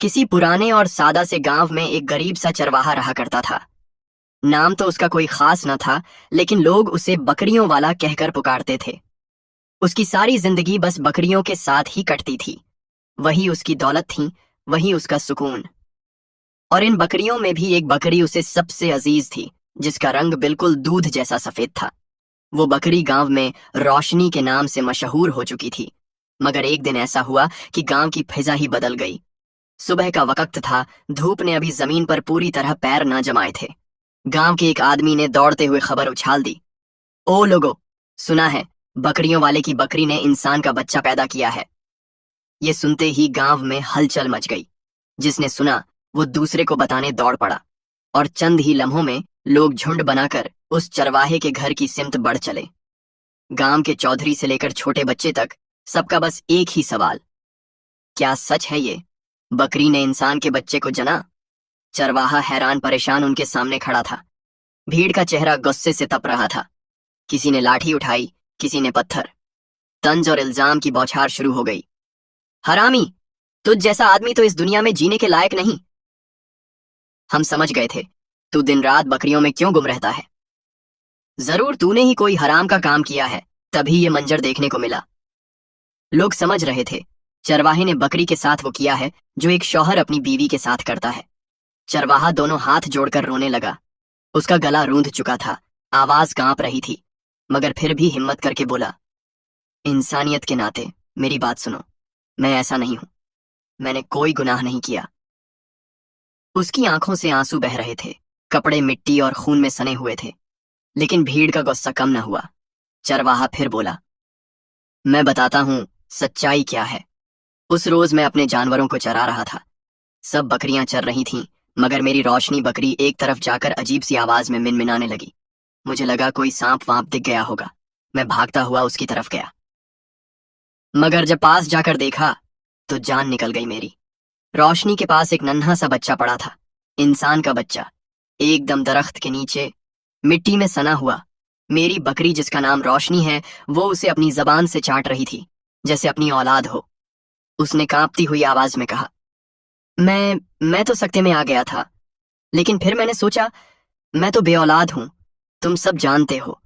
किसी पुराने और सादा से गांव में एक गरीब सा चरवाहा रहा करता था। नाम तो उसका कोई खास न था, लेकिन लोग उसे बकरियों वाला कहकर पुकारते थे। उसकी सारी जिंदगी बस बकरियों के साथ ही कटती थी। वही उसकी दौलत थी, वही उसका सुकून। और इन बकरियों में भी एक बकरी उसे सबसे अजीज थी, जिसका रंग बिल्कुल दूध जैसा सफेद था। वो बकरी गांव में रोशनी के नाम से मशहूर हो चुकी थी। मगर एक दिन ऐसा हुआ कि गांव की फिजा ही बदल गई। सुबह का वक्त था, धूप ने अभी जमीन पर पूरी तरह पैर न जमाए थे। गांव के एक आदमी ने दौड़ते हुए खबर उछाल दी, ओ लोगो, सुना है, बकरियों वाले की बकरी ने इंसान का बच्चा पैदा किया है। ये सुनते ही गांव में हलचल मच गई। जिसने सुना वो दूसरे को बताने दौड़ पड़ा, और चंद ही लम्हों में लोग झुंड बनाकर उस चरवाहे के घर की सिमत बढ़ चले। गांव के चौधरी से लेकर छोटे बच्चे तक सबका बस एक ही सवाल, क्या सच है ये? बकरी ने इंसान के बच्चे को जना? चरवाहा हैरान परेशान उनके सामने खड़ा था। भीड़ का चेहरा गुस्से से तप रहा था। किसी ने लाठी उठाई, किसी ने पत्थर। तंज और इल्जाम की बौछार शुरू हो गई। हरामी, तुझ जैसा आदमी तो इस दुनिया में जीने के लायक नहीं। हम समझ गए थे, तू दिन रात बकरियों में क्यों गुम रहता है? जरूर तूने ही कोई हराम का काम किया है, तभी ये मंजर देखने को मिला। लोग समझ रहे थे, चरवाहे ने बकरी के साथ वो किया है जो एक शौहर अपनी बीवी के साथ करता है। चरवाहा दोनों हाथ जोड़कर रोने लगा। उसका गला रूंध चुका था, आवाज कांप रही थी, मगर फिर भी हिम्मत करके बोला, इंसानियत के नाते मेरी बात सुनो, मैं ऐसा नहीं हूं, मैंने कोई गुनाह नहीं किया। उसकी आंखों से आंसू बह रहे थे, कपड़े मिट्टी और खून में सने हुए थे, लेकिन भीड़ का गुस्सा कम न हुआ। चरवाहा फिर बोला, मैं बताता हूं सच्चाई क्या है। उस रोज मैं अपने जानवरों को चरा रहा था। सब बकरियां चर रही थीं, मगर मेरी रोशनी बकरी एक तरफ जाकर अजीब सी आवाज में मिनमिनाने लगी। मुझे लगा कोई सांप वांप दिख गया होगा। मैं भागता हुआ उसकी तरफ गया, मगर जब पास जाकर देखा तो जान निकल गई मेरी। रोशनी के पास एक नन्हा सा बच्चा पड़ा था, इंसान का बच्चा, एकदम दरख्त के नीचे, मिट्टी में सना हुआ। मेरी बकरी, जिसका नाम रोशनी है, वो उसे अपनी जबान से चाट रही थी, जैसे अपनी औलाद हो। उसने कांपती हुई आवाज में कहा, मैं तो सकते में आ गया था, लेकिन फिर मैंने सोचा, मैं तो बेऔलाद हूं, तुम सब जानते हो।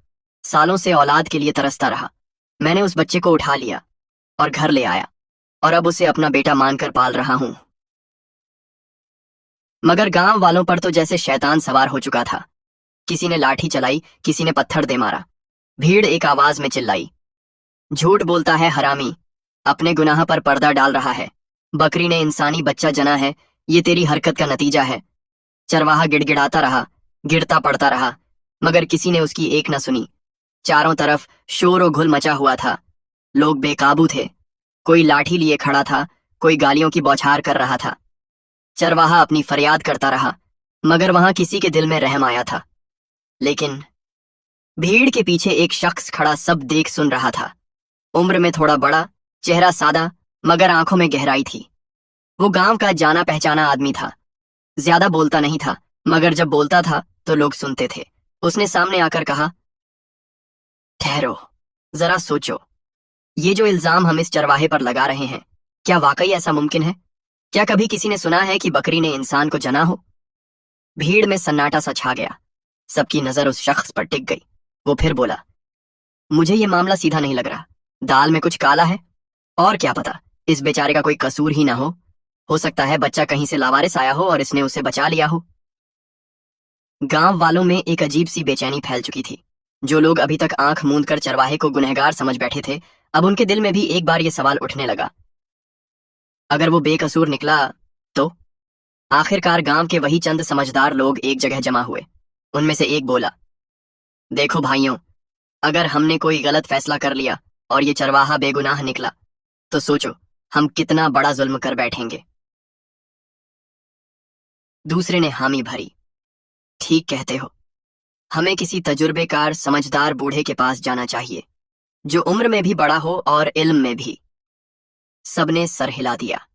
सालों से औलाद के लिए तरसता रहा। मैंने उस बच्चे को उठा लिया और घर ले आया, और अब उसे अपना बेटा मानकर पाल रहा हूं। मगर गांव वालों पर तो जैसे शैतान सवार हो चुका था। किसी ने लाठी चलाई, किसी ने पत्थर दे मारा। भीड़ एक आवाज में चिल्लाई, झूठ बोलता है हरामी, अपने गुनाह पर पर्दा डाल रहा है। बकरी ने इंसानी बच्चा जना है, ये तेरी हरकत का नतीजा है। चरवाहा गिड़गिड़ाता रहा, गिरता पड़ता रहा, मगर किसी ने उसकी एक न सुनी। चारों तरफ शोर और घुल मचा हुआ था। लोग बेकाबू थे, कोई लाठी लिए खड़ा था, कोई गालियों की बौछार कर रहा था। चरवाहा अपनी फरियाद करता रहा, मगर वहां किसी के दिल में रहम आया था। लेकिन भीड़ के पीछे एक शख्स खड़ा सब देख सुन रहा था। उम्र में थोड़ा बड़ा, चेहरा सादा, मगर आंखों में गहराई थी। वो गांव का जाना पहचाना आदमी था। ज्यादा बोलता नहीं था, मगर जब बोलता था तो लोग सुनते थे। उसने सामने आकर कहा, ठहरो, जरा सोचो, ये जो इल्जाम हम इस चरवाहे पर लगा रहे हैं, क्या वाकई ऐसा मुमकिन है? क्या कभी किसी ने सुना है कि बकरी ने इंसान को जना हो? भीड़ में सन्नाटा सा छा गया। सबकी नजर उस शख्स पर टिक गई। वो फिर बोला, मुझे ये मामला सीधा नहीं लग रहा। दाल में कुछ काला है, और क्या पता इस बेचारे का कोई कसूर ही ना हो। हो सकता है बच्चा कहीं से लावारिस आया हो और इसने उसे बचा लिया हो। गांव वालों में एक अजीब सी बेचैनी फैल चुकी थी। जो लोग अभी तक आंख मूंद कर चरवाहे को गुनहगार समझ बैठे थे, अब उनके दिल में भी एक बार ये सवाल उठने लगा, अगर वो बेकसूर निकला तो? आखिरकार गांव के वही चंद समझदार लोग एक जगह जमा हुए। उनमें से एक बोला, देखो भाइयों, अगर हमने कोई गलत फैसला कर लिया और ये चरवाहा बेगुनाह निकला, तो सोचो हम कितना बड़ा जुल्म कर बैठेंगे। दूसरे ने हामी भरी, ठीक कहते हो, हमें किसी तजुर्बेकार समझदार बूढ़े के पास जाना चाहिए, जो उम्र में भी बड़ा हो और इल्म में भी। सबने सर हिला दिया।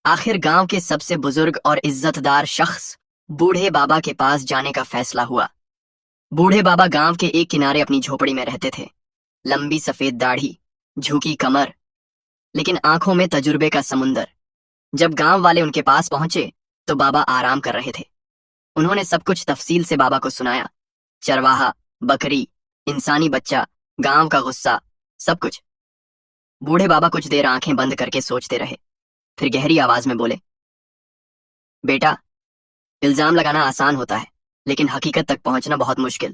आखिर गांव के सबसे बुजुर्ग और इज्जतदार शख्स बूढ़े बाबा के पास जाने का फैसला हुआ। बूढ़े बाबा गांव के एक किनारे अपनी झोपड़ी में रहते थे। लंबी सफेद दाढ़ी, झुकी कमर, लेकिन आंखों में तजुर्बे का समुंदर। جب گاؤں والے ان کے پاس پہنچے تو بابا آرام کر رہے تھے۔ انہوں نے سب کچھ تفصیل سے بابا کو سنایا، چرواہا، بکری، انسانی بچہ، گاؤں کا غصہ، سب کچھ۔ بوڑھے بابا کچھ دیر آنکھیں بند کر کے سوچتے رہے، پھر گہری آواز میں بولے، بیٹا، الزام لگانا آسان ہوتا ہے لیکن حقیقت تک پہنچنا بہت مشکل۔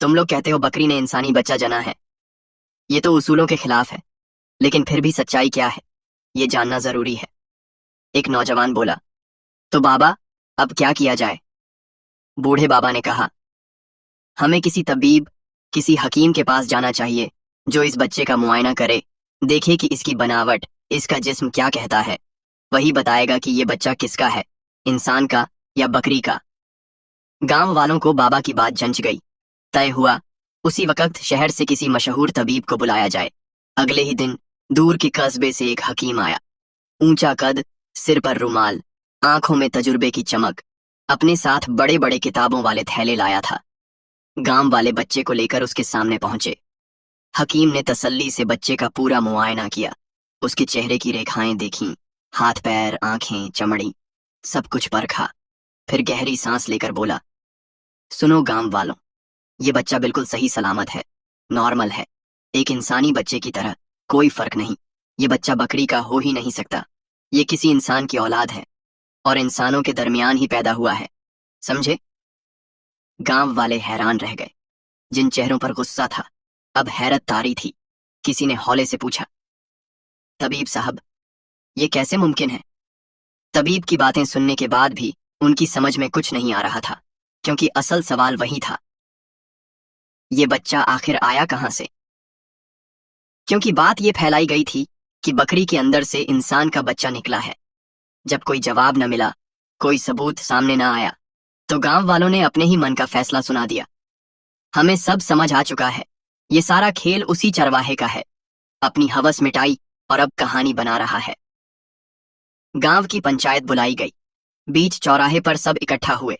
تم لوگ کہتے ہو بکری نے انسانی بچہ جنا ہے، یہ تو اصولوں کے خلاف ہے، لیکن پھر بھی سچائی کیا ہے یہ جاننا ضروری ہے۔ ایک نوجوان بولا، تو بابا اب کیا کیا جائے؟ بوڑھے بابا نے کہا، ہمیں کسی طبیب، کسی حکیم کے پاس جانا چاہیے جو اس بچے کا معائنہ کرے، دیکھے کہ اس کی بناوٹ، اس کا جسم کیا کہتا ہے، وہی بتائے گا کہ یہ بچہ کس کا ہے، انسان کا یا بکری کا۔ گاؤں والوں کو بابا کی بات جنچ گئی۔ طے ہوا اسی وقت شہر سے کسی مشہور طبیب کو بلایا جائے۔ اگلے ہی دن دور کے قصبے سے ایک حکیم آیا، اونچا قد، سر پر رومال، آنکھوں میں تجربے کی چمک، اپنے ساتھ بڑے بڑے کتابوں والے تھیلے لایا تھا۔ گاؤں والے بچے کو لے کر اس کے سامنے پہنچے۔ حکیم نے تسلی سے بچے کا پورا معائنہ کیا، اس کے چہرے کی ریکھائیں دیکھیں، ہاتھ پیر، آنکھیں، چمڑی، سب کچھ پرکھا، پھر گہری سانس لے کر بولا، سنو گاؤں والوں، یہ بچہ بالکل صحیح سلامت ہے، نارمل ہے، ایک انسانی بچے کی طرح، کوئی فرق نہیں۔ یہ بچہ بکری کا ہو ہی نہیں سکتا، یہ کسی انسان کی اولاد ہے اور انسانوں کے درمیان ہی پیدا ہوا ہے، سمجھے؟ گاؤں والے حیران رہ گئے، جن چہروں پر غصہ تھا اب حیرت طاری تھی۔ کسی نے ہولے سے پوچھا، طبیب صاحب، یہ کیسے ممکن ہے؟ طبیب کی باتیں سننے کے بعد بھی ان کی سمجھ میں کچھ نہیں آ رہا تھا، کیونکہ اصل سوال وہی تھا، یہ بچہ آخر آیا کہاں سے؟ کیونکہ بات یہ پھیلائی گئی تھی کہ بکری کے اندر سے انسان کا بچہ نکلا ہے۔ جب کوئی جواب نہ ملا، کوئی ثبوت سامنے نہ آیا، تو گاؤں والوں نے اپنے ہی من کا فیصلہ سنا دیا، ہمیں سب سمجھ آ چکا ہے، یہ سارا کھیل اسی چرواہے کا ہے، اپنی ہوس مٹائی اور اب کہانی بنا رہا ہے۔ گاؤں کی پنچایت بلائی گئی، بیچ چوراہے پر سب اکٹھا ہوئے،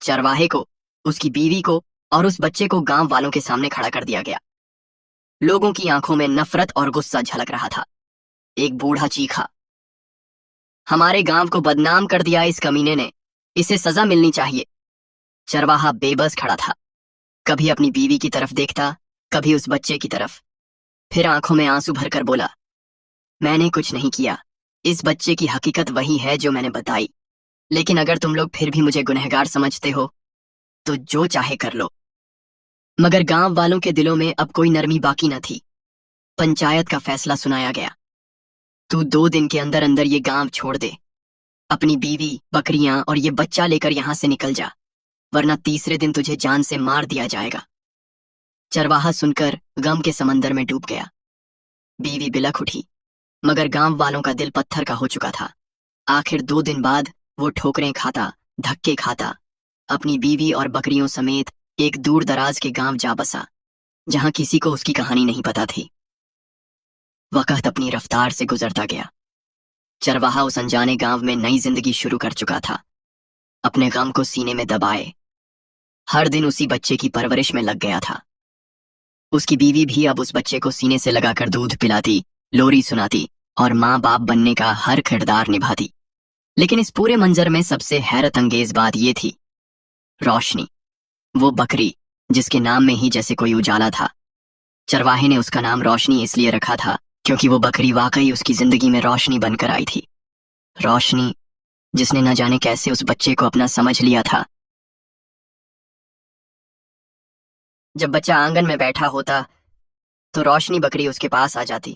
چرواہے کو، اس کی بیوی کو اور اس بچے کو گاؤں والوں کے سامنے کھڑا کر دیا گیا۔ لوگوں کی آنکھوں میں نفرت اور غصہ جھلک رہا تھا۔ ایک بوڑھا چیخا، ہمارے گاؤں کو بدنام کر دیا اس کمینے نے، اسے سزا ملنی چاہیے۔ چرواہا بے بس کھڑا تھا، کبھی اپنی بیوی کی طرف دیکھتا، کبھی اس بچے کی طرف، پھر آنکھوں میں آنسو بھر کر بولا، میں نے کچھ نہیں کیا، اس بچے کی حقیقت وہی ہے جو میں نے بتائی، لیکن اگر تم لوگ پھر بھی مجھے گنہگار سمجھتے ہو تو جو چاہے کر لو۔ مگر گاؤں والوں کے دلوں میں اب کوئی نرمی باقی نہ تھی۔ پنچایت کا فیصلہ سنایا گیا، تو 2 دن کے اندر اندر یہ گاؤں چھوڑ دے، اپنی بیوی، بکریاں اور یہ بچہ لے کر یہاں سے نکل جا، ورنہ تیسرے دن تجھے جان سے مار دیا جائے گا۔ چرواہا سن کر غم کے سمندر میں ڈوب گیا۔ بیوی بلک اٹھی، مگر گاؤں والوں کا دل پتھر کا ہو چکا تھا۔ آخر 2 دن بعد وہ ٹھوکریں کھاتا، دھکے کھاتا، اپنی بیوی اور بکریوں سمیت ایک دور دراز کے گاؤں جا بسا، جہاں کسی کو اس کی کہانی نہیں پتا تھی۔ وقت اپنی رفتار سے گزرتا گیا۔ چرواہا اس انجانے گاؤں میں نئی زندگی شروع کر چکا تھا، اپنے غم کو سینے میں دبائے، ہر دن اسی بچے کی پرورش میں لگ گیا تھا۔ اس کی بیوی بھی اب اس بچے کو سینے سے لگا کر دودھ پلاتی، لوری سناتی اور ماں باپ بننے کا ہر کردار نبھاتی۔ لیکن اس پورے منظر میں سب سے حیرت انگیز بات یہ تھی، روشنی، وہ بکری جس کے نام میں ہی جیسے کوئی اجالا تھا۔ چرواہے نے اس کا نام روشنی اس لیے رکھا تھا کیونکہ وہ بکری واقعی اس کی زندگی میں روشنی بن کر آئی تھی، روشنی جس نے نہ جانے کیسے اس بچے کو اپنا سمجھ لیا تھا۔ جب بچہ آنگن میں بیٹھا ہوتا تو روشنی بکری اس کے پاس آ جاتی،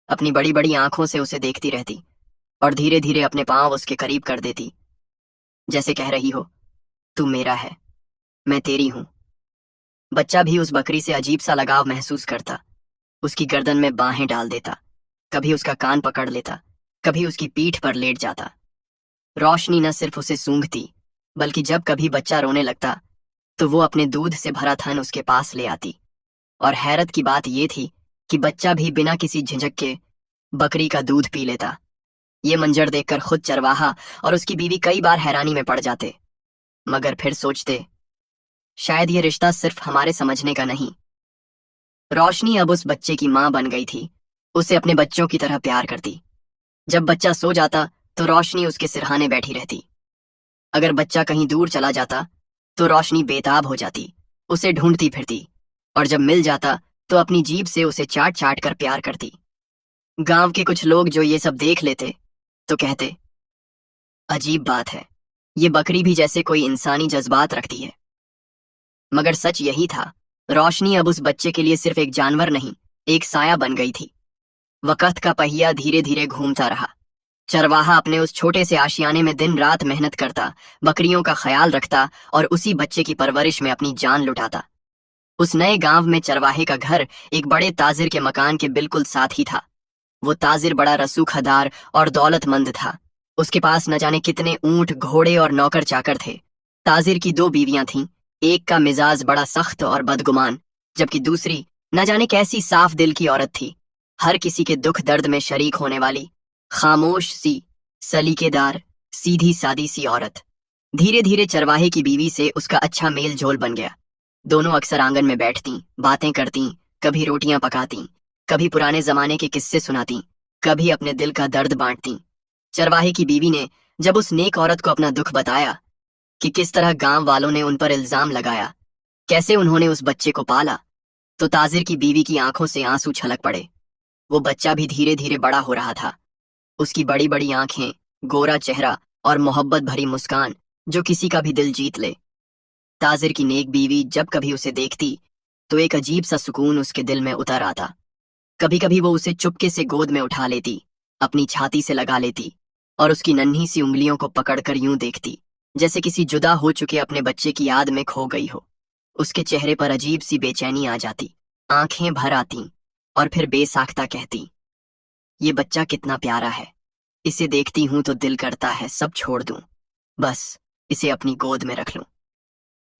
اپنی بڑی بڑی آنکھوں سے اسے دیکھتی رہتی اور دھیرے دھیرے اپنے پاؤں اس کے قریب کر دیتی، جیسے کہہ رہی ہو، تو میرا ہے، میں تیری ہوں۔ بچہ بھی اس بکری سے عجیب سا لگاؤ محسوس کرتا، اس کی گردن میں باہیں ڈال دیتا، کبھی اس کا کان پکڑ لیتا، کبھی اس کی پیٹھ پر لیٹ جاتا۔ روشنی نہ صرف اسے سونگھتی، بلکہ جب کبھی بچہ رونے لگتا تو وہ اپنے دودھ سے بھرا تھن اس کے پاس لے آتی، اور حیرت کی بات یہ تھی کہ بچہ بھی بنا کسی جھجک کے بکری کا دودھ پی لیتا۔ یہ منظر دیکھ کر خود چرواہا اور اس کی بیوی کئی بار حیرانی میں پڑ جاتے، مگر پھر سوچتے، شاید یہ رشتہ صرف ہمارے سمجھنے کا نہیں۔ روشنی اب اس بچے کی ماں بن گئی تھی، اسے اپنے بچوں کی طرح پیار کرتی، जब बच्चा सो जाता तो रोशनी उसके सिरहाने बैठी रहती। अगर बच्चा कहीं दूर चला जाता तो रोशनी बेताब हो जाती, उसे ढूंढती फिरती, और जब मिल जाता तो अपनी जीभ से उसे चाट चाट कर प्यार करती। गांव के कुछ लोग जो ये सब देख लेते तो कहते, अजीब बात है, ये बकरी भी जैसे कोई इंसानी जज्बात रखती है। मगर सच यही था, रोशनी अब उस बच्चे के लिए सिर्फ एक जानवर नहीं, एक साया बन गई थी। वक्त का पहिया धीरे धीरे घूमता रहा। चरवाहा अपने उस छोटे से आशियाने में दिन रात मेहनत करता, बकरियों का ख्याल रखता और उसी बच्चे की परवरिश में अपनी जान लुटाता। उस नए गांव में चरवाहे का घर एक बड़े ताजिर के मकान के बिल्कुल साथ ही था। वो ताजिर बड़ा रसूखदार और दौलतमंद था। उसके पास न जाने कितने ऊंट, घोड़े और नौकर चाकर थे। ताजिर की 2 बीवियां थीं। एक का मिजाज बड़ा सख्त और बदगुमान, जबकि दूसरी न जाने कैसी साफ दिल की औरत थी, हर किसी के दुख दर्द में शरीक होने वाली, खामोश सी, सलीकेदार, सीधी सादी सी औरत। धीरे धीरे चरवाहे की बीवी से उसका अच्छा मेल जोल बन गया। दोनों अक्सर आंगन में बैठती, बातें करती, कभी रोटियां पकाती, कभी पुराने जमाने के किस्से सुनाती, कभी अपने दिल का दर्द बांटती। चरवाहे की बीवी ने जब उस नेक औरत को अपना दुख बताया कि किस तरह गांव वालों ने उन पर इल्जाम लगाया, कैसे उन्होंने उस बच्चे को पाला, तो ताजिर की बीवी की आंखों से आंसू छलक पड़े। वो बच्चा भी धीरे धीरे बड़ा हो रहा था। उसकी बड़ी बड़ी आंखें, गोरा चेहरा और मोहब्बत भरी मुस्कान जो किसी का भी दिल जीत ले। ताजिर की नेक बीवी जब कभी उसे देखती तो एक अजीब सा सुकून उसके दिल में उतर आता। कभी कभी वो उसे चुपके से गोद में उठा लेती, अपनी छाती से लगा लेती और उसकी नन्ही सी उंगलियों को पकड़कर यूं देखती जैसे किसी जुदा हो चुके अपने बच्चे की याद में खो गई हो। उसके चेहरे पर अजीब सी बेचैनी आ जाती, आंखें भर आती और फिर बेसाख्ता कहती, ये बच्चा कितना प्यारा है, इसे देखती हूं तो दिल करता है सब छोड़ दूं, बस इसे अपनी गोद में रख लूं।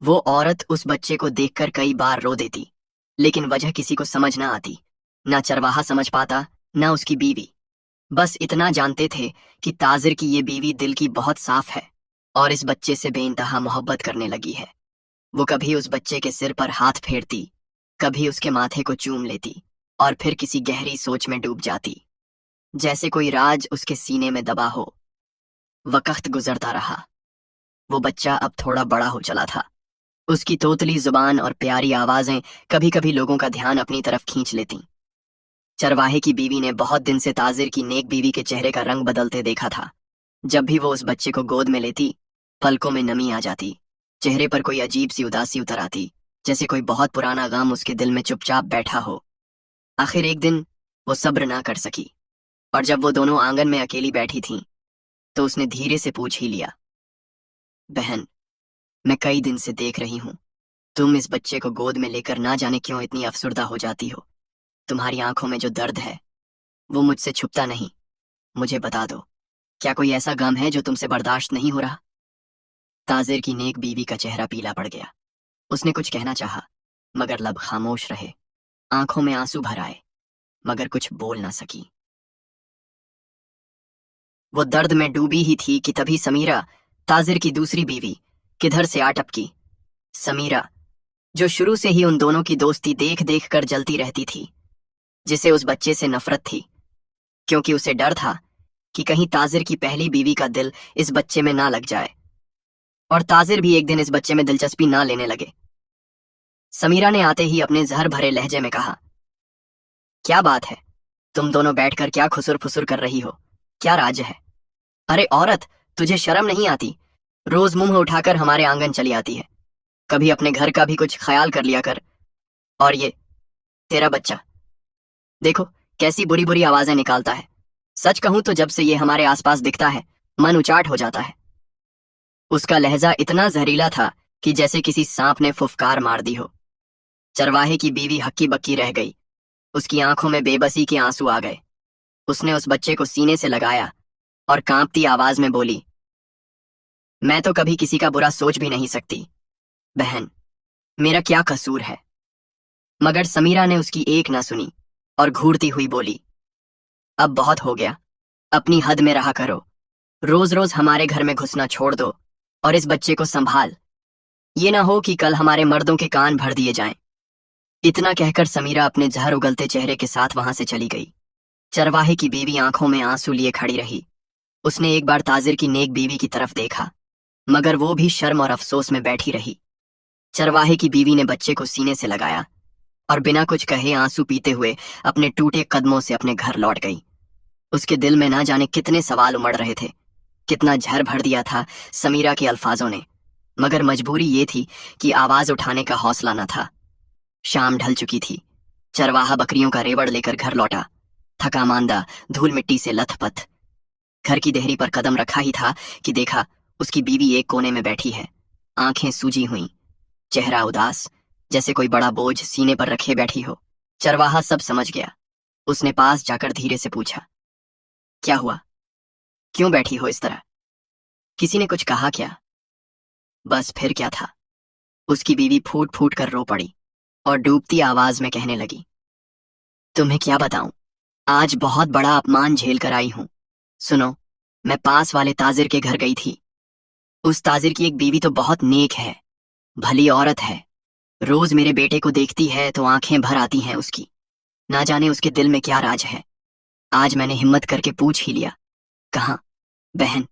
वो औरत उस बच्चे को देखकर कई बार रो देती, लेकिन वजह किसी को समझ ना आती। ना चरवाहा समझ पाता, ना उसकी बीवी। बस इतना जानते थे कि ताजिर की ये बीवी दिल की बहुत साफ है और इस बच्चे से बेइंतहा मोहब्बत करने लगी है। वो कभी उस बच्चे के सिर पर हाथ फेरती, कभी उसके माथे को चूम लेती और फिर किसी गहरी सोच में डूब जाती, जैसे कोई राज उसके सीने में दबा हो। वक्त गुजरता रहा। वो बच्चा अब थोड़ा बड़ा हो चला था। उसकी तोतली जुबान और प्यारी आवाजें कभी कभी लोगों का ध्यान अपनी तरफ खींच लेती। चरवाहे की बीवी ने बहुत दिन से ताजिर की नेक बीवी के चेहरे का रंग बदलते देखा था। जब भी वो उस बच्चे को गोद में लेती, पलकों में नमी आ जाती, चेहरे पर कोई अजीब सी उदासी उतर आती, जैसे कोई बहुत पुराना गम उसके दिल में चुपचाप बैठा हो। आखिर एक दिन वो सब्र ना कर सकी और जब वो दोनों आंगन में अकेली बैठी थीं, तो उसने धीरे से पूछ ही लिया, बहन, मैं कई दिन से देख रही हूं, तुम इस बच्चे को गोद में लेकर ना जाने क्यों इतनी अफसुर्दा हो जाती हो। तुम्हारी आंखों में जो दर्द है वो मुझसे छुपता नहीं। मुझे बता दो, क्या कोई ऐसा गम है जो तुमसे बर्दाश्त नहीं हो रहा? ताजिर की नेक बीवी का चेहरा पीला पड़ गया। उसने कुछ कहना चाहा, मगर लब खामोश रहे। आंखों में आंसू भर आए, मगर कुछ बोल ना सकी। वो दर्द में डूबी ही थी कि तभी समीरा, ताजिर की दूसरी बीवी, किधर से आ टपकी। समीरा, जो शुरू से ही उन दोनों की दोस्ती देख देख कर जलती रहती थी, जिसे उस बच्चे से नफरत थी, क्योंकि उसे डर था कि कहीं ताजिर की पहली बीवी का दिल इस बच्चे में ना लग जाए और ताजिर भी एक दिन इस बच्चे में दिलचस्पी ना लेने लगे। समीरा ने आते ही अपने जहर भरे लहजे में कहा, क्या बात है, तुम दोनों बैठकर क्या खुसुर फुसुर कर रही हो? क्या राज है? अरे औरत, तुझे शर्म नहीं आती? रोज मुंह उठाकर हमारे आंगन चली आती है। कभी अपने घर का भी कुछ ख्याल कर लिया कर। और ये तेरा बच्चा, देखो कैसी बुरी बुरी आवाजें निकालता है। सच कहूं तो जब से ये हमारे आसपास दिखता है, मन उचाट हो जाता है। उसका लहजा इतना जहरीला था कि जैसे किसी सांप ने फुफकार मार दी हो। चरवाहे की बीवी हक्की बक्की रह गई। उसकी आंखों में बेबसी के आंसू आ गए। उसने उस बच्चे को सीने से लगाया और कांपती आवाज में बोली, मैं तो कभी किसी का बुरा सोच भी नहीं सकती। बहन, मेरा क्या कसूर है? मगर समीरा ने उसकी एक ना सुनी और घूरती हुई बोली, अब बहुत हो गया, अपनी हद में रहा करो। रोज रोज हमारे घर में घुसना छोड़ दो और इस बच्चे को संभाल। ये ना हो कि कल हमारे मर्दों के कान भर दिए जाएं। इतना कहकर समीरा अपने जहर उगलते चेहरे के साथ वहां से चली गई। चरवाहे की बीवी आंखों में आंसू लिए खड़ी रही। उसने एक बार ताजिर की नेक बीवी की तरफ देखा, मगर वो भी शर्म और अफसोस में बैठी रही। चरवाहे की बीवी ने बच्चे को सीने से लगाया और बिना कुछ कहे आंसू पीते हुए अपने टूटे कदमों से अपने घर लौट गई। उसके दिल में ना जाने कितने सवाल उमड़ रहे थे, कितना झर भर दिया था समीरा के अल्फाजों ने, मगर मजबूरी ये थी कि आवाज उठाने का हौसला न था। शाम ढल चुकी थी। चरवाहा बकरियों का रेवड़ लेकर घर लौटा, थका मांदा, धूल मिट्टी से लथपथ। घर की देहरी पर कदम रखा ही था कि देखा उसकी बीवी एक कोने में बैठी है, आंखें सूजी हुई, चेहरा उदास, जैसे कोई बड़ा बोझ सीने पर रखे बैठी हो। चरवाहा सब समझ गया। उसने पास जाकर धीरे से पूछा, क्या हुआ? क्यों बैठी हो इस तरह? किसी ने कुछ कहा क्या? बस फिर क्या था, उसकी बीवी फूट फूट कर रो पड़ी और डूबती आवाज में कहने लगी, तुम्हें क्या बताऊं, आज बहुत बड़ा अपमान झेल कर आई हूं। सुनो, मैं पास वाले ताजिर के घर गई थी। उस ताजिर की एक बीवी तो बहुत नेक है, भली औरत है। रोज मेरे बेटे को देखती है तो आंखें भर आती हैं उसकी। ना जाने उसके दिल में क्या राज है। आज मैंने हिम्मत करके पूछ ही लिया। कहा, बहन,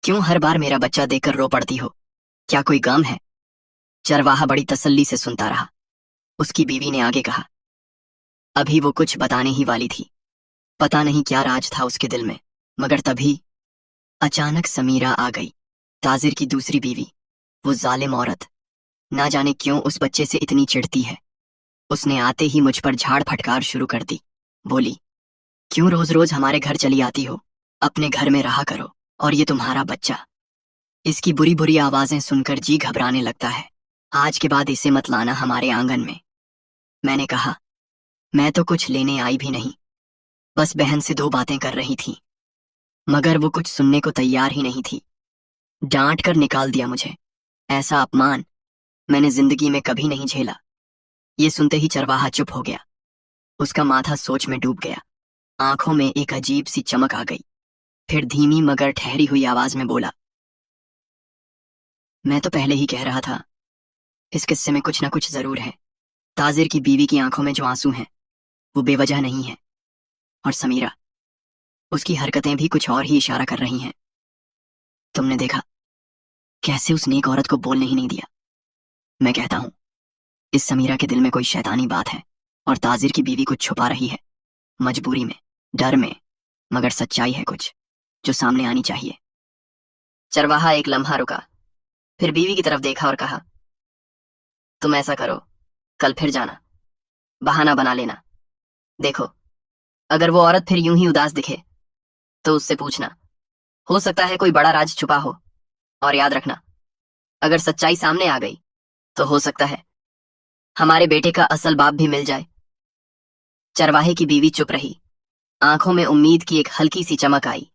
क्यों हर बार मेरा बच्चा देखकर रो पड़ती हो? क्या कोई गम है? चरवाहा बड़ी तसल्ली से सुनता रहा। उसकी बीवी ने आगे कहा, अभी वो कुछ बताने ही वाली थी। पता नहीं क्या राज था उसके दिल में, मगर तभी अचानक समीरा आ गई, ताजिर की दूसरी बीवी। वो जालिम औरत ना जाने क्यों उस बच्चे से इतनी चिढ़ती है। उसने आते ही मुझ पर झाड़ फटकार शुरू कर दी। बोली, क्यों रोज रोज हमारे घर चली आती हो? अपने घर में रहा करो। और ये तुम्हारा बच्चा। इसकी बुरी बुरी आवाजें सुनकर जी घबराने लगता है। आज के बाद इसे मत लाना हमारे आंगन में। मैंने कहा, मैं तो कुछ लेने आई भी नहीं, बस बहन से 2 बातें कर रही थी। मगर वो कुछ सुनने को तैयार ही नहीं थी। डांट कर निकाल दिया मुझे। ऐसा अपमान मैंने जिंदगी में कभी नहीं झेला। ये सुनते ही चरवाहा चुप हो गया। उसका माथा सोच में डूब गया। आंखों में एक अजीब सी चमक आ गई। फिर धीमी मगर ठहरी हुई आवाज में बोला, मैं तो पहले ही कह रहा था, इस किस्से में कुछ ना कुछ जरूर है। ताजिर की बीवी की आंखों में जो आंसू हैं वो बेवजह नहीं है। और समीरा, उसकी हरकतें भी कुछ और ही इशारा कर रही हैं। तुमने देखा कैसे उस नेक औरत को बोलने ही नहीं दिया। मैं कहता हूं, इस समीरा के दिल में कोई शैतानी बात है और ताजिर की बीवी कुछ छुपा रही है, मजबूरी में, डर में, मगर सच्चाई है कुछ जो सामने आनी चाहिए। चरवाहा एक लम्हा रुका, फिर बीवी की तरफ देखा और कहा, तुम ऐसा करो, कल फिर जाना, बहाना बना लेना। देखो, अगर वो औरत फिर यूं ही उदास दिखे तो उससे पूछना, हो सकता है कोई बड़ा राज छुपा हो। और याद रखना, अगर सच्चाई सामने आ गई तो हो सकता है हमारे बेटे का असल बाप भी मिल जाए। चरवाहे की बीवी चुप रही। आंखों में उम्मीद की एक हल्की सी चमक आई।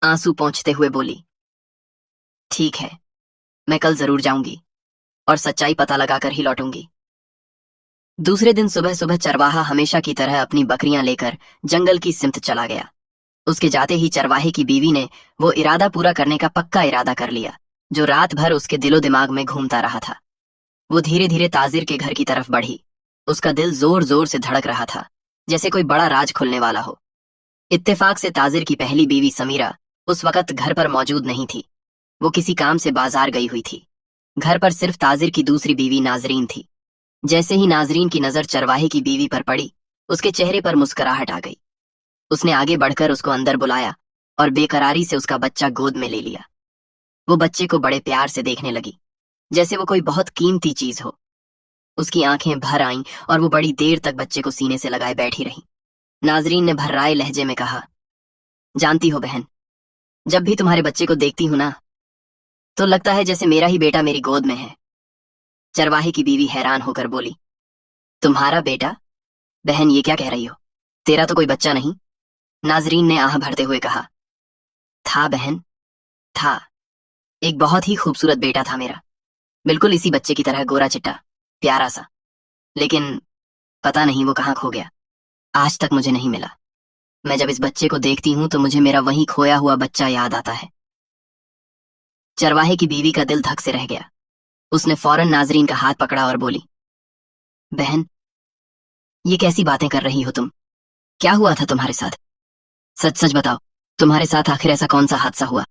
आंसू पोंछते हुए बोली, ठीक है, मैं कल जरूर जाऊंगी और सच्चाई पता लगाकर ही लौटूंगी। दूसरे दिन सुबह सुबह चरवाहा हमेशा की तरह अपनी बकरियां लेकर जंगल की सिमत चला गया। उसके जाते ही चरवाहे की बीवी ने वो इरादा पूरा करने का पक्का इरादा कर लिया जो रात भर उसके दिलो दिमाग में घूमता रहा था। वो धीरे धीरे ताजिर के घर की तरफ बढ़ी। उसका दिल जोर जोर से धड़क रहा था, जैसे कोई बड़ा राज खुलने वाला हो। इत्तेफाक से ताजिर की पहली बीवी समीरा उस वक्त घर पर मौजूद नहीं थी। वो किसी काम से बाजार गई हुई थी। घर पर सिर्फ ताजिर की दूसरी बीवी नाजरीन थी। जैसे ही नाजरीन की नजर चरवाहे की बीवी पर पड़ी, उसके चेहरे पर मुस्कुराहट आ गई। उसने आगे बढ़कर उसको अंदर बुलाया और बेकरारी से उसका बच्चा गोद में ले लिया। वो बच्चे को बड़े प्यार से देखने लगी, जैसे वो कोई बहुत कीमती चीज हो। उसकी आंखें भर आईं और वो बड़ी देर तक बच्चे को सीने से लगाए बैठी रही। नाजरीन ने भर्राए लहजे में कहा, जानती हो बहन, जब भी तुम्हारे बच्चे को देखती हूं ना, तो लगता है जैसे मेरा ही बेटा मेरी गोद में है। चरवाहे की बीवी हैरान होकर बोली, तुम्हारा बेटा? बहन, ये क्या कह रही हो? तेरा तो कोई बच्चा नहीं। नाजरीन ने आह भरते हुए कहा, था बहन, था। एक बहुत ही खूबसूरत बेटा था मेरा, बिल्कुल इसी बच्चे की तरह गोरा चिट्टा, प्यारा सा। लेकिन पता नहीं वो कहाँ खो गया, आज तक मुझे नहीं मिला। मैं जब इस बच्चे को देखती हूं तो मुझे मेरा वही खोया हुआ बच्चा याद आता है। चरवाहे की बीवी का दिल धक से रह गया। उसने फौरन नाजरीन का हाथ पकड़ा और बोली, बहन, ये कैसी बातें कर रही हो तुम? क्या हुआ था तुम्हारे साथ? सच सच बताओ, तुम्हारे साथ आखिर ऐसा कौन सा हादसा हुआ?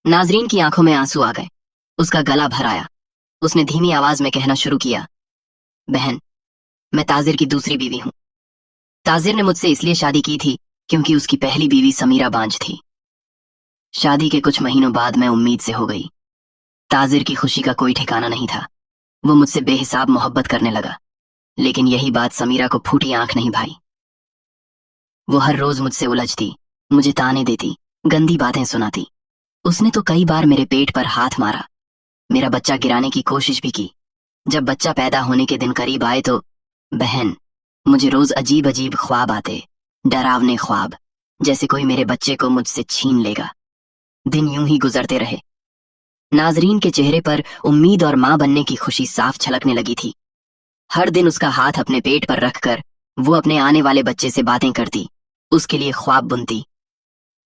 नाजरीन की आंखों में आंसू आ गए। उसका गला भर आया। उसने धीमी आवाज में कहना शुरू किया, बहन, मैं ताजिर की दूसरी बीवी हूँ। ताजिर ने मुझसे इसलिए शादी की थी क्योंकि उसकी पहली बीवी समीरा बांझ थी। शादी के कुछ महीनों बाद मैं उम्मीद से हो गई। ताजिर की खुशी का कोई ठिकाना नहीं था। वो मुझसे बेहिसाब मोहब्बत करने लगा, लेकिन यही बात समीरा को फूटी आंख नहीं भाई। वो हर रोज मुझसे उलझती, मुझे ताने देती, गंदी बातें सुनाती। उसने तो कई बार मेरे पेट पर हाथ मारा, मेरा बच्चा गिराने की कोशिश भी की। जब बच्चा पैदा होने के दिन करीब आए तो बहन, मुझे रोज अजीब अजीब ख्वाब आते, डरावने ख्वाब, जैसे कोई मेरे बच्चे को मुझसे छीन लेगा। दिन यूं ही गुजरते रहे। नाजरीन के चेहरे पर उम्मीद और मां बनने की खुशी साफ छलकने लगी थी। हर दिन उसका हाथ अपने पेट पर रखकर वो अपने आने वाले बच्चे से बातें करती, उसके लिए ख्वाब बुनती।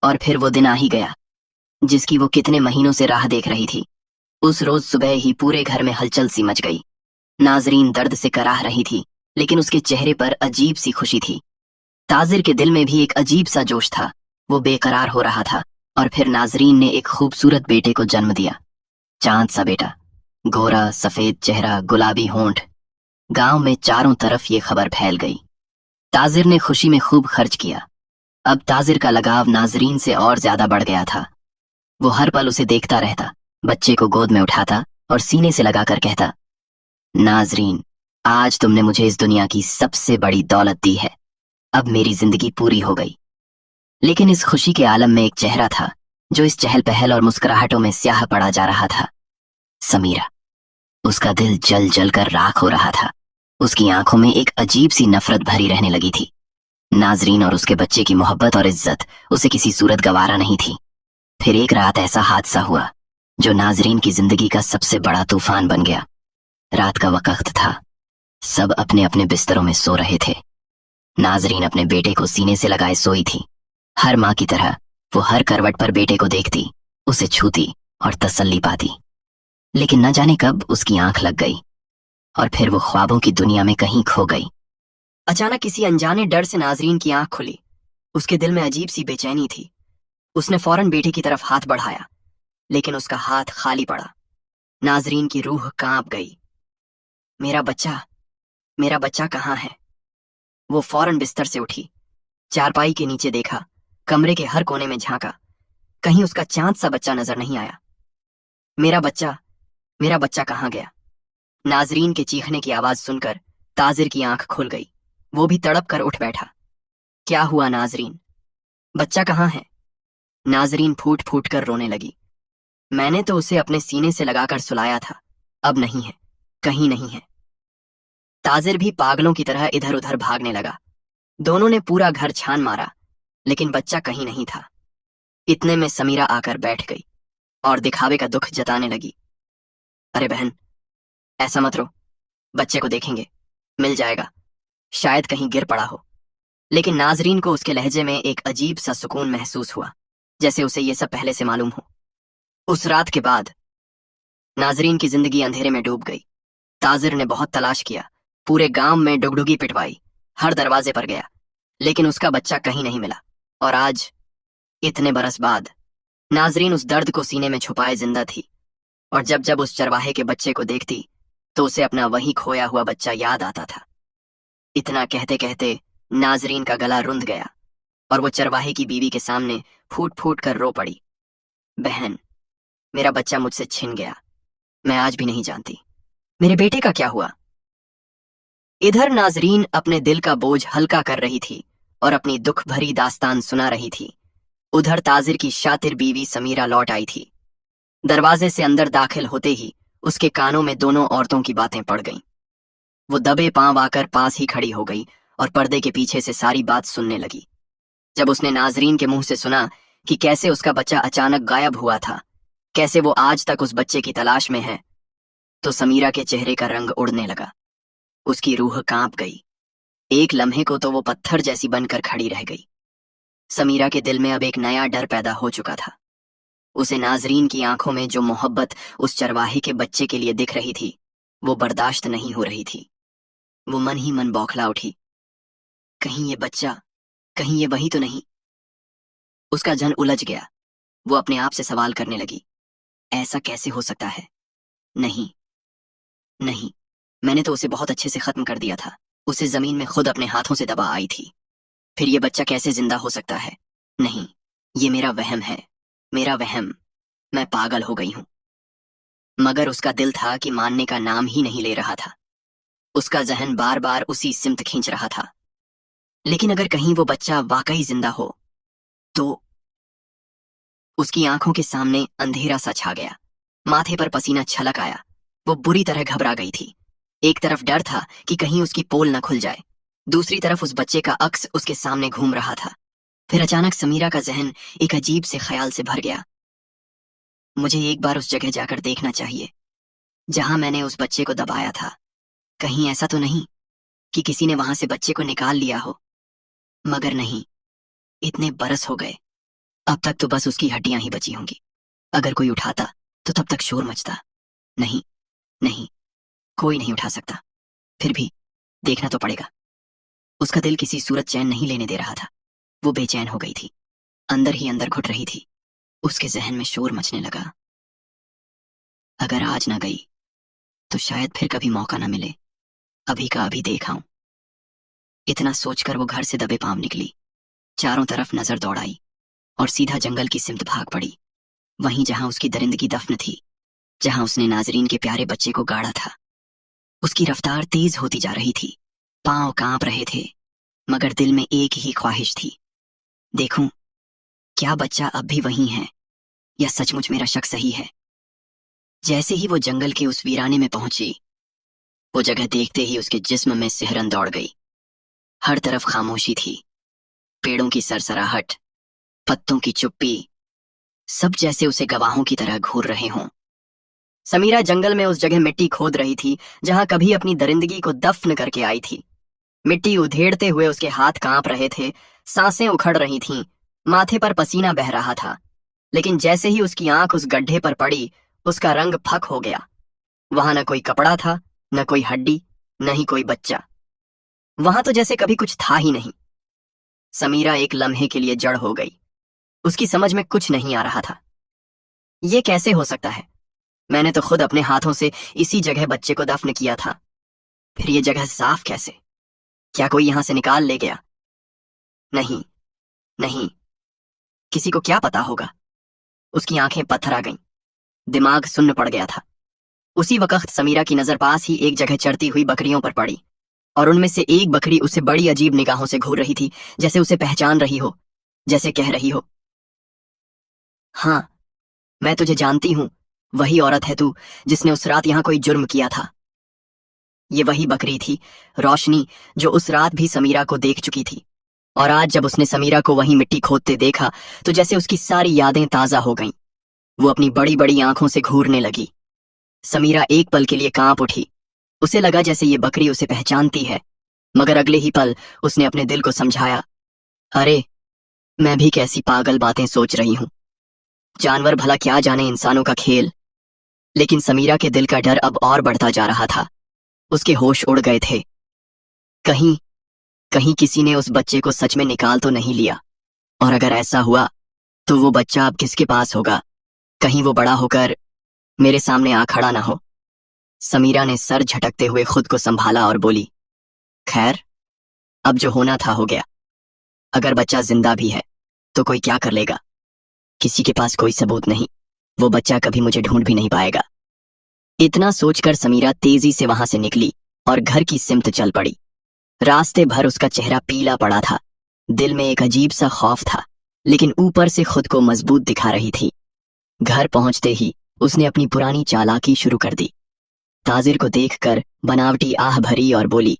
और फिर वो दिन आ ही गया जिसकी वो कितने महीनों से राह देख रही थी। उस रोज सुबह ही पूरे घर में हलचल सी मच गई। नाजरीन दर्द से कराह रही थी, लेकिन उसके चेहरे पर अजीब सी खुशी थी। ताजिर के दिल में भी एक अजीब सा जोश था। वो बेकरार हो रहा था। और फिर नाजरीन ने एक खूबसूरत बेटे को जन्म दिया। चांद सा बेटा, गोरा सफेद चेहरा, गुलाबी होंठ। गांव में चारों तरफ ये खबर फैल गई। ताजिर ने खुशी में खूब खर्च किया। अब ताजिर का लगाव नाजरीन से और ज्यादा बढ़ गया था। वो हर पल उसे देखता रहता, बच्चे को गोद में उठाता और सीने से लगाकर कहता, नाजरीन, आज तुमने मुझे इस दुनिया की सबसे बड़ी दौलत दी है। अब मेरी जिंदगी पूरी हो गई। लेकिन इस खुशी के आलम में एक चेहरा था जो इस चहल पहल और मुस्कुराहटों में स्याह पड़ा जा रहा था। समीरा। उसका दिल जल जल कर राख हो रहा था। उसकी आंखों में एक अजीब सी नफरत भरी रहने लगी थी। नाजरीन और उसके बच्चे की मोहब्बत और इज्जत उसे किसी सूरत गवारा नहीं थी। फिर एक रात ऐसा हादसा हुआ जो नाजरीन की जिंदगी का सबसे बड़ा तूफान बन गया। रात का वक्त था। सब अपने अपने बिस्तरों में सो रहे थे। नाजरीन अपने बेटे को सीने से लगाए सोई थी। हर माँ की तरह वो हर करवट पर बेटे को देखती, उसे छूती और तसल्ली पाती। लेकिन न जाने कब उसकी आंख लग गई और फिर वो ख्वाबों की दुनिया में कहीं खो गई। अचानक किसी अनजाने डर से नाजरीन की आंख खुली। उसके दिल में अजीब सी बेचैनी थी। उसने फौरन बेटे की तरफ हाथ बढ़ाया, लेकिन उसका हाथ खाली पड़ा। नाजरीन की रूह कांप गई। मेरा बच्चा, मेरा बच्चा कहाँ है? वो फौरन बिस्तर से उठी, चारपाई के नीचे देखा, कमरे के हर कोने में झांका। कहीं उसका चांद सा बच्चा नजर नहीं आया। मेरा बच्चा, मेरा बच्चा कहाँ गया? नाजरीन के चीखने की आवाज सुनकर ताजिर की आंख खुल गई। वो भी तड़प कर उठ बैठा। क्या हुआ नाजरीन? बच्चा कहाँ है? नाजरीन फूट फूट कर रोने लगी। मैंने तो उसे अपने सीने से लगाकर सुलाया था, अब नहीं है, कहीं नहीं है। ताजिर भी पागलों की तरह इधर उधर भागने लगा। दोनों ने पूरा घर छान मारा, लेकिन बच्चा कहीं नहीं था। इतने में समीरा आकर बैठ गई और दिखावे का दुख जताने लगी। अरे बहन, ऐसा मत रो, बच्चे को देखेंगे, मिल जाएगा, शायद कहीं गिर पड़ा हो। लेकिन नाजरीन को उसके लहजे में एक अजीब सा सुकून महसूस हुआ, जैसे उसे ये सब पहले से मालूम हो। उस रात के बाद नाजरीन की जिंदगी अंधेरे में डूब गई। ताजिर ने बहुत तलाश किया, पूरे गांव में डुगडुगी पिटवाई, हर दरवाजे पर गया, लेकिन उसका बच्चा कहीं नहीं मिला। और आज, इतने बरस बाद, नाजरीन उस दर्द को सीने में छुपाए जिंदा थी। और जब जब उस चरवाहे के बच्चे को देखती तो उसे अपना वही खोया हुआ बच्चा याद आता था। इतना कहते कहते नाजरीन का गला रुंध गया और वो चरवाहे की बीवी के सामने फूट फूट कर रो पड़ी। बहन, मेरा बच्चा मुझसे छिन गया। मैं आज भी नहीं जानती मेरे बेटे का क्या हुआ। इधर नाजरीन अपने दिल का बोझ हल्का कर रही थी और अपनी दुख भरी दास्तान सुना रही थी। उधर ताजिर की शातिर बीवी समीरा लौट आई थी। दरवाजे से अंदर दाखिल होते ही उसके कानों में दोनों औरतों की बातें पड़ गईं। वो दबे पांव आकर पास ही खड़ी हो गई और पर्दे के पीछे से सारी बात सुनने लगी। जब उसने नाजरीन के मुंह से सुना कि कैसे उसका बच्चा अचानक गायब हुआ था, कैसे वो आज तक उस बच्चे की तलाश में है, तो समीरा के चेहरे का रंग उड़ने लगा। उसकी रूह कांप गई। एक लम्हे को तो वो पत्थर जैसी बनकर खड़ी रह गई। समीरा के दिल में अब एक नया डर पैदा हो चुका था। उसे नाजरीन की आंखों में जो मोहब्बत उस चरवाहे के बच्चे के लिए दिख रही थी, वो बर्दाश्त नहीं हो रही थी। वो मन ही मन बौखला उठी। कहीं ये बच्चा, कहीं ये वही तो नहीं اس کا ذہن الجھ گیا۔ وہ اپنے آپ سے سوال کرنے لگی، ایسا کیسے ہو سکتا ہے؟ نہیں، میں نے تو اسے بہت اچھے سے ختم کر دیا تھا، اسے زمین میں خود اپنے ہاتھوں سے دبا آئی تھی، پھر یہ بچہ کیسے زندہ ہو سکتا ہے؟ نہیں، یہ میرا وہم ہے، میرا وہم، میں پاگل ہو گئی ہوں۔ مگر اس کا دل تھا کہ ماننے کا نام ہی نہیں لے رہا تھا، اس کا ذہن بار بار اسی سمت کھینچ رہا تھا۔ لیکن اگر کہیں وہ بچہ واقعی زندہ ہو تو اس کی آنکھوں کے سامنے اندھیرا سا چھا گیا، ماتھے پر پسینہ چھلک آیا، وہ بری طرح گھبرا گئی تھی۔ ایک طرف ڈر تھا کہ کہیں اس کی پول نہ کھل جائے، دوسری طرف اس بچے کا عکس اس کے سامنے گھوم رہا تھا۔ پھر اچانک سمیرہ کا ذہن ایک عجیب سے خیال سے بھر گیا، مجھے ایک بار اس جگہ جا کر دیکھنا چاہیے جہاں میں نے اس بچے کو دبایا تھا، کہیں ایسا تو نہیں کہ کسی نے وہاں سے بچے کو نکال لیا ہو۔ مگر نہیں، اتنے برس ہو گئے، اب تک تو بس اس کی ہڈیاں ہی بچی ہوں گی، اگر کوئی اٹھاتا تو تب تک شور مچتا۔ نہیں، کوئی نہیں اٹھا سکتا، پھر بھی دیکھنا تو پڑے گا۔ اس کا دل کسی صورت چین نہیں لینے دے رہا تھا، وہ بے چین ہو گئی تھی، اندر ہی اندر گھٹ رہی تھی۔ اس کے ذہن میں شور مچنے لگا، اگر آج نہ گئی تو شاید پھر کبھی موقع نہ ملے، ابھی کا ابھی دیکھ آؤں۔ اتنا سوچ کر وہ گھر سے دبے پام نکلی، چاروں طرف نظر دوڑائی اور سیدھا جنگل کی سمت بھاگ پڑی، وہیں جہاں اس کی درندگی دفن تھی، جہاں اس نے ناظرین کے پیارے بچے کو گاڑا تھا۔ اس کی رفتار تیز ہوتی جا رہی تھی، پاؤں کانپ رہے تھے، مگر دل میں ایک ہی خواہش تھی، دیکھوں کیا بچہ اب بھی وہیں ہے یا سچ مچ میرا شک صحیح ہے۔ جیسے ہی وہ جنگل کے اس ویرانے میں پہنچی، وہ جگہ دیکھتے ہی اس کے جسم میں سحرن دوڑ گئی۔ ہر طرف خاموشی تھی، پیڑوں کی سرسراہٹ، پتوں کی چپی، سب جیسے اسے گواہوں کی طرح گھور رہے ہوں۔ سمیرہ جنگل میں اس جگہ مٹی کھود رہی تھی جہاں کبھی اپنی درندگی کو دفن کر کے آئی تھی۔ مٹی ادھیڑتے ہوئے اس کے ہاتھ کانپ رہے تھے، سانسیں اکھڑ رہی تھیں، ماتھے پر پسینہ بہہ رہا تھا، لیکن جیسے ہی اس کی آنکھ اس گڈھے پر پڑی، اس کا رنگ پھک ہو گیا۔ وہاں نہ کوئی کپڑا تھا، نہ کوئی ہڈی، نہ ہی کوئی بچہ، وہاں تو جیسے کبھی کچھ تھا ہی نہیں۔ سمیرہ ایک لمحے کے لیے جڑ ہو گئی، اس کی سمجھ میں کچھ نہیں آ رہا تھا، یہ کیسے ہو سکتا ہے؟ میں نے تو خود اپنے ہاتھوں سے اسی جگہ بچے کو دفن کیا تھا، پھر یہ جگہ صاف کیسے؟ کیا کوئی یہاں سے نکال لے گیا؟ نہیں، کسی کو کیا پتا ہوگا؟ اس کی آنکھیں پتھر آ گئیں، دماغ سن پڑ گیا تھا۔ اسی وقت سمیرہ کی نظر پاس ہی ایک جگہ چرتی ہوئی بکریوں پر پڑی، اور ان میں سے ایک بکری اسے بڑی عجیب نگاہوں سے گھور رہی تھی، جیسے اسے پہچان رہی ہو، جیسے کہہ رہی ہو، ہاں میں تجھے جانتی ہوں، وہی عورت ہے تو جس نے اس رات یہاں کوئی جرم کیا تھا۔ یہ وہی بکری تھی، روشنی، جو اس رات بھی سمیرہ کو دیکھ چکی تھی، اور آج جب اس نے سمیرہ کو وہیں مٹی کھودتے دیکھا تو جیسے اس کی ساری یادیں تازہ ہو گئیں، وہ اپنی بڑی بڑی آنکھوں سے گھورنے لگی۔ سمیرہ ایک پل کے لیے کانپ اٹھی، اسے لگا جیسے یہ بکری اسے پہچانتی ہے، مگر اگلے ہی پل اس نے اپنے دل کو سمجھایا، ارے میں بھی کیسی پاگل باتیں سوچ رہی ہوں، جانور بھلا کیا جانے انسانوں کا کھیل۔ لیکن سمیرہ کے دل کا ڈر اب اور بڑھتا جا رہا تھا، اس کے ہوش اڑ گئے تھے، کہیں کسی نے اس بچے کو سچ میں نکال تو نہیں لیا، اور اگر ایسا ہوا تو وہ بچہ اب کس کے پاس ہوگا؟ کہیں وہ بڑا ہو کر میرے سامنے آ کھڑا نہ ہو۔ سمیرہ نے سر جھٹکتے ہوئے خود کو سنبھالا اور بولی، خیر اب جو ہونا تھا ہو گیا، اگر بچہ زندہ بھی ہے تو کوئی کیا کر لے گا؟ کسی کے پاس کوئی ثبوت نہیں، وہ بچہ کبھی مجھے ڈھونڈ بھی نہیں پائے گا۔ اتنا سوچ کر سمیرہ تیزی سے وہاں سے نکلی اور گھر کی سمت چل پڑی۔ راستے بھر اس کا چہرہ پیلا پڑا تھا، دل میں ایک عجیب سا خوف تھا، لیکن اوپر سے خود کو مضبوط دکھا رہی تھی۔ گھر پہنچتے ہی اس نے اپنی پرانی چالاکی شروع کر دی۔ تاجر کو دیکھ کر بناوٹی آہ بھری اور بولی،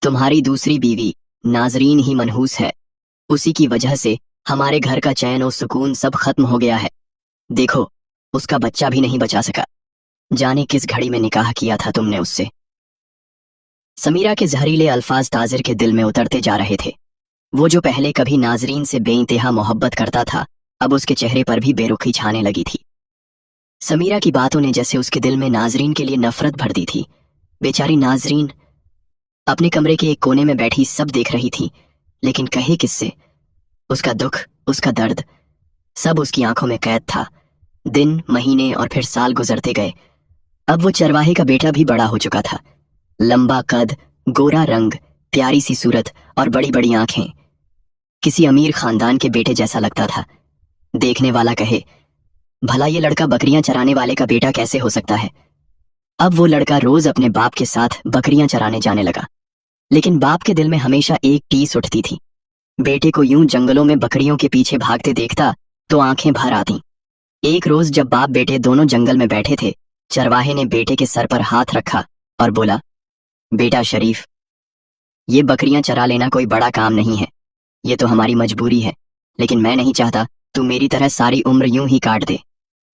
تمہاری دوسری بیوی ناظرین ہی منحوس ہے، اسی کی وجہ سے ہمارے گھر کا چین و سکون سب ختم ہو گیا ہے، دیکھو اس کا بچہ بھی نہیں بچا سکا، جانے کس گھڑی میں نکاح کیا تھا تم نے اس سے۔ سمیرہ کے زہریلے الفاظ تاجر کے دل میں اترتے جا رہے تھے، وہ جو پہلے کبھی ناظرین سے بے انتہا محبت کرتا تھا، اب اس کے چہرے پر بھی بے رخی چھانے لگی تھی۔ سمیرہ کی باتوں نے جیسے اس کے دل میں ناظرین کے لیے نفرت بھر دی تھی۔ بیچاری ناظرین اپنے کمرے کے ایک کونے میں بیٹھی سب دیکھ رہی تھی، لیکن کہے کس سے؟ اس کا دکھ اس کا درد، سب اس کی آنکھوں میں قید تھا۔ دن، مہینے اور پھر سال گزرتے گئے۔ اب وہ چرواہے کا بیٹا بھی بڑا ہو چکا تھا، لمبا قد، گورا رنگ، پیاری سی صورت اور بڑی بڑی آنکھیں، کسی امیر خاندان کے بیٹے جیسا لگتا تھا۔ دیکھنے والا کہے، بھلا یہ لڑکا بکریاں چرانے والے کا بیٹا کیسے ہو سکتا ہے؟ اب وہ لڑکا روز اپنے باپ کے ساتھ بکریاں چرانے جانے لگا، لیکن باپ کے دل میں ہمیشہ ایک ٹیس اٹھتی تھی۔ بیٹے کو یوں جنگلوں میں بکریوں کے پیچھے بھاگتے دیکھتا تو آنکھیں بھر آتیں۔ ایک روز جب باپ بیٹے دونوں جنگل میں بیٹھے تھے، چرواہے نے بیٹے کے سر پر ہاتھ رکھا اور بولا، بیٹا شریف، یہ بکریاں چرا لینا کوئی بڑا کام نہیں ہے، یہ تو ہماری مجبوری ہے، لیکن میں نہیں چاہتا تو میری طرح ساری عمر یوں ہی کاٹ دے۔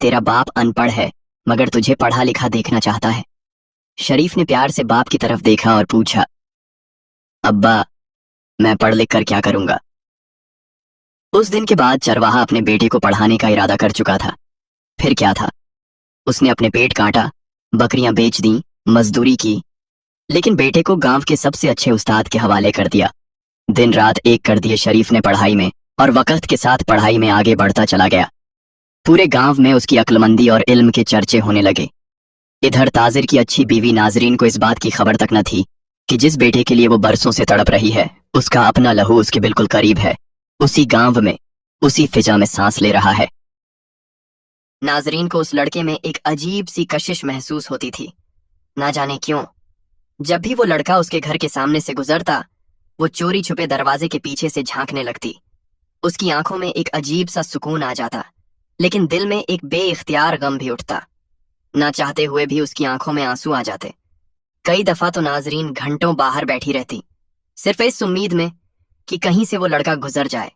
تیرا باپ ان پڑھ ہے مگر تجھے پڑھا لکھا دیکھنا چاہتا ہے۔ شریف نے پیار سے باپ کی طرف دیکھا اور پوچھا، ابا، میں پڑھ لکھ کر کیا کروں گا؟ اس دن کے بعد چرواہا اپنے بیٹے کو پڑھانے کا ارادہ کر چکا تھا۔ پھر کیا تھا، اس نے اپنے پیٹ کاٹا، بکریاں بیچ دیں، مزدوری کی، لیکن بیٹے کو گاؤں کے سب سے اچھے استاد کے حوالے کر دیا۔ دن رات ایک کر دیے شریف نے پڑھائی میں، اور وقت کے ساتھ پڑھائی میں آگے بڑھتا چلا گیا۔ پورے گاؤں میں اس کی عقلمندی اور علم کے چرچے ہونے لگے۔ ادھر تاجر کی اچھی بیوی ناظرین کو اس بات کی خبر تک نہ تھی کہ جس بیٹے کے لیے وہ برسوں سے تڑپ رہی ہے، اس کا اپنا لہو اس کے بالکل قریب ہے، اسی گاؤں میں، اسی فضا میں سانس لے رہا ہے۔ ناظرین کو اس لڑکے میں ایک عجیب سی کشش محسوس ہوتی تھی، نہ جانے کیوں۔ جب بھی وہ لڑکا اس کے گھر کے سامنے سے گزرتا، وہ چوری چھپے دروازے کے پیچھے سے جھانکنے لگتی۔ اس کی آنکھوں میں ایک عجیب سا سکون آ جاتا، لیکن دل میں ایک بے اختیار غم بھی اٹھتا۔ نہ چاہتے ہوئے بھی اس کی آنکھوں میں آنسو آ جاتے۔ کئی دفعہ تو ناظرین گھنٹوں باہر بیٹھی رہتی، صرف اس امید میں کہ کہیں سے وہ لڑکا گزر جائے،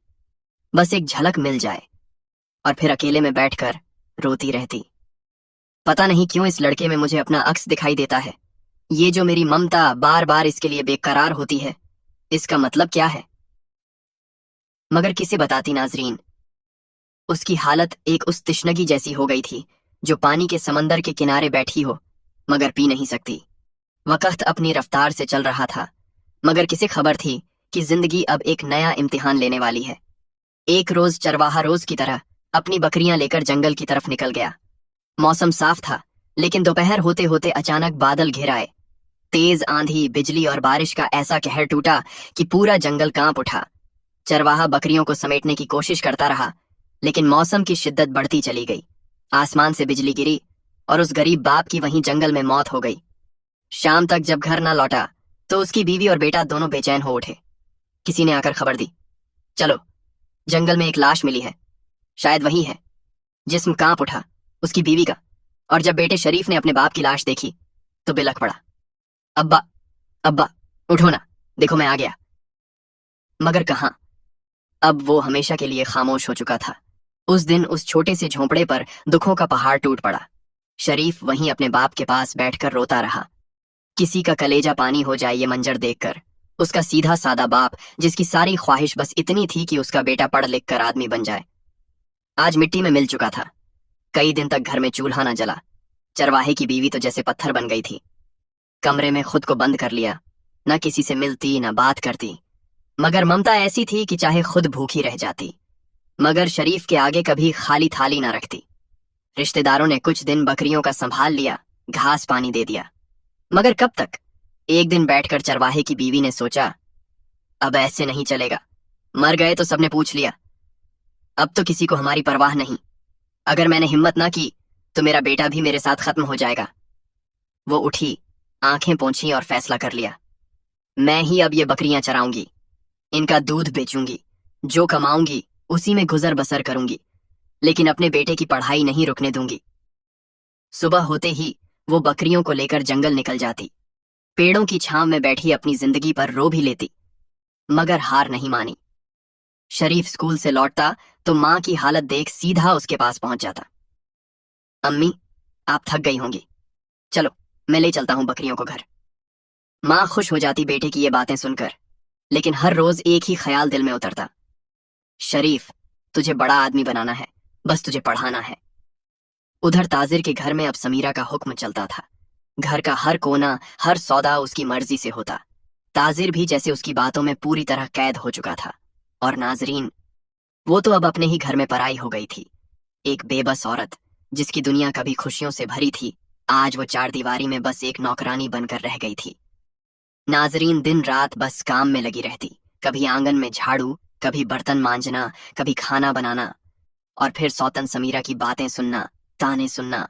بس ایک جھلک مل جائے، اور پھر اکیلے میں بیٹھ کر روتی رہتی۔ پتہ نہیں کیوں اس لڑکے میں مجھے اپنا عکس دکھائی دیتا ہے۔ یہ جو میری ممتا بار بار اس کے لیے بے قرار ہوتی ہے، اس کا مطلب کیا ہے؟ مگر کسے بتاتی ناظرین؟ اس کی حالت ایک اس تشنگی جیسی ہو گئی تھی جو پانی کے سمندر کے کنارے بیٹھی ہو مگر پی نہیں سکتی۔ وقت اپنی رفتار سے چل رہا تھا، مگر کسے خبر تھی کہ زندگی اب ایک نیا امتحان لینے والی ہے۔ ایک روز چرواہا روز کی طرح اپنی بکریاں لے کر جنگل کی طرف نکل گیا۔ موسم صاف تھا، لیکن دوپہر ہوتے ہوتے اچانک بادل گھر آئے۔ تیز آندھی، بجلی اور بارش کا ایسا قہر ٹوٹا کہ پورا جنگل کانپ اٹھا۔ چرواہا بکریوں کو سمیٹنے کی کوشش کرتا رہا، لیکن موسم کی شدت بڑھتی چلی گئی۔ آسمان سے بجلی گری اور اس غریب باپ کی وہیں جنگل میں موت ہو گئی۔ شام تک جب گھر نہ لوٹا تو اس کی بیوی اور بیٹا دونوں بے چین ہو اٹھے۔ کسی نے آ کر خبر دی، چلو، جنگل میں ایک لاش ملی ہے، شاید وہی ہے۔ جسم کانپ اٹھا اس کی بیوی کا، اور جب بیٹے شریف نے اپنے باپ کی لاش دیکھی تو بلک پڑا، ابا، ابا، اٹھو نا، دیکھو میں آ گیا۔ مگر کہاں، اب وہ ہمیشہ کے لیے خاموش ہو چکا تھا۔ اس دن اس چھوٹے سے جھونپڑے پر دکھوں کا پہاڑ ٹوٹ پڑا۔ شریف وہیں اپنے باپ کے پاس بیٹھ کر روتا رہا۔ کسی کا کلیجہ پانی ہو جائے یہ منظر دیکھ کر۔ اس کا سیدھا سادہ باپ، جس کی ساری خواہش بس اتنی تھی کہ اس کا بیٹا پڑھ لکھ کر آدمی بن جائے، آج مٹی میں مل چکا تھا۔ کئی دن تک گھر میں چولہا نہ جلا۔ چرواہے کی بیوی تو جیسے پتھر بن گئی تھی۔ کمرے میں خود کو بند کر لیا، نہ کسی سے ملتی نہ بات کرتی، مگر ممتا ایسی تھی کہ چاہے خود بھوکی رہ جاتی، مگر شریف کے آگے کبھی خالی تھالی نہ رکھتی۔ رشتہ داروں نے کچھ دن بکریوں کا سنبھال لیا، گھاس پانی دے دیا، مگر کب تک؟ ایک دن بیٹھ کر چرواہے کی بیوی نے سوچا، اب ایسے نہیں چلے گا، مر گئے تو سب نے پوچھ لیا، اب تو کسی کو ہماری پرواہ نہیں۔ اگر میں نے ہمت نہ کی تو میرا بیٹا بھی میرے ساتھ ختم ہو جائے گا۔ وہ اٹھی، آنکھیں پونچھی اور فیصلہ کر لیا، میں ہی اب یہ بکریاں چراؤں گی، ان کا دودھ بیچوں گی، جو کماؤں گی اسی میں گزر بسر کروں گی، لیکن اپنے بیٹے کی پڑھائی نہیں رکنے دوں گی۔ صبح ہوتے ہی وہ بکریوں کو لے کر جنگل نکل جاتی، پیڑوں کی چھاؤں میں بیٹھی اپنی زندگی پر رو بھی لیتی، مگر ہار نہیں مانی۔ شریف اسکول سے لوٹتا تو ماں کی حالت دیکھ سیدھا اس کے پاس پہنچ جاتا، امی، آپ تھک گئی ہوں گی، چلو میں لے چلتا ہوں بکریوں کو گھر۔ ماں خوش ہو جاتی بیٹے کی یہ باتیں سن کر، لیکن ہر روز ایک ہی خیال دل میں اترتا، شریف، تجھے بڑا آدمی بنانا ہے، بس تجھے پڑھانا ہے۔ ادھر تاجر کے گھر میں اب سمیرہ کا حکم چلتا تھا۔ گھر کا ہر کونا، ہر سودا اس کی مرضی سے ہوتا۔ تاجر بھی جیسے اس کی باتوں میں پوری طرح قید ہو چکا تھا، اور ناظرین، وہ تو اب اپنے ہی گھر میں پرائی ہو گئی تھی۔ ایک بے بس عورت جس کی دنیا کبھی خوشیوں سے بھری تھی، آج وہ چار دیواری میں بس ایک نوکرانی بن کر رہ گئی تھی۔ ناظرین دن رات بس کام میں لگی رہتی، کبھی آنگن میں جھاڑو، کبھی برتن مانجنا، کبھی کھانا بنانا، اور پھر سوتن سمیرا کی باتیں سننا، تانے سننا۔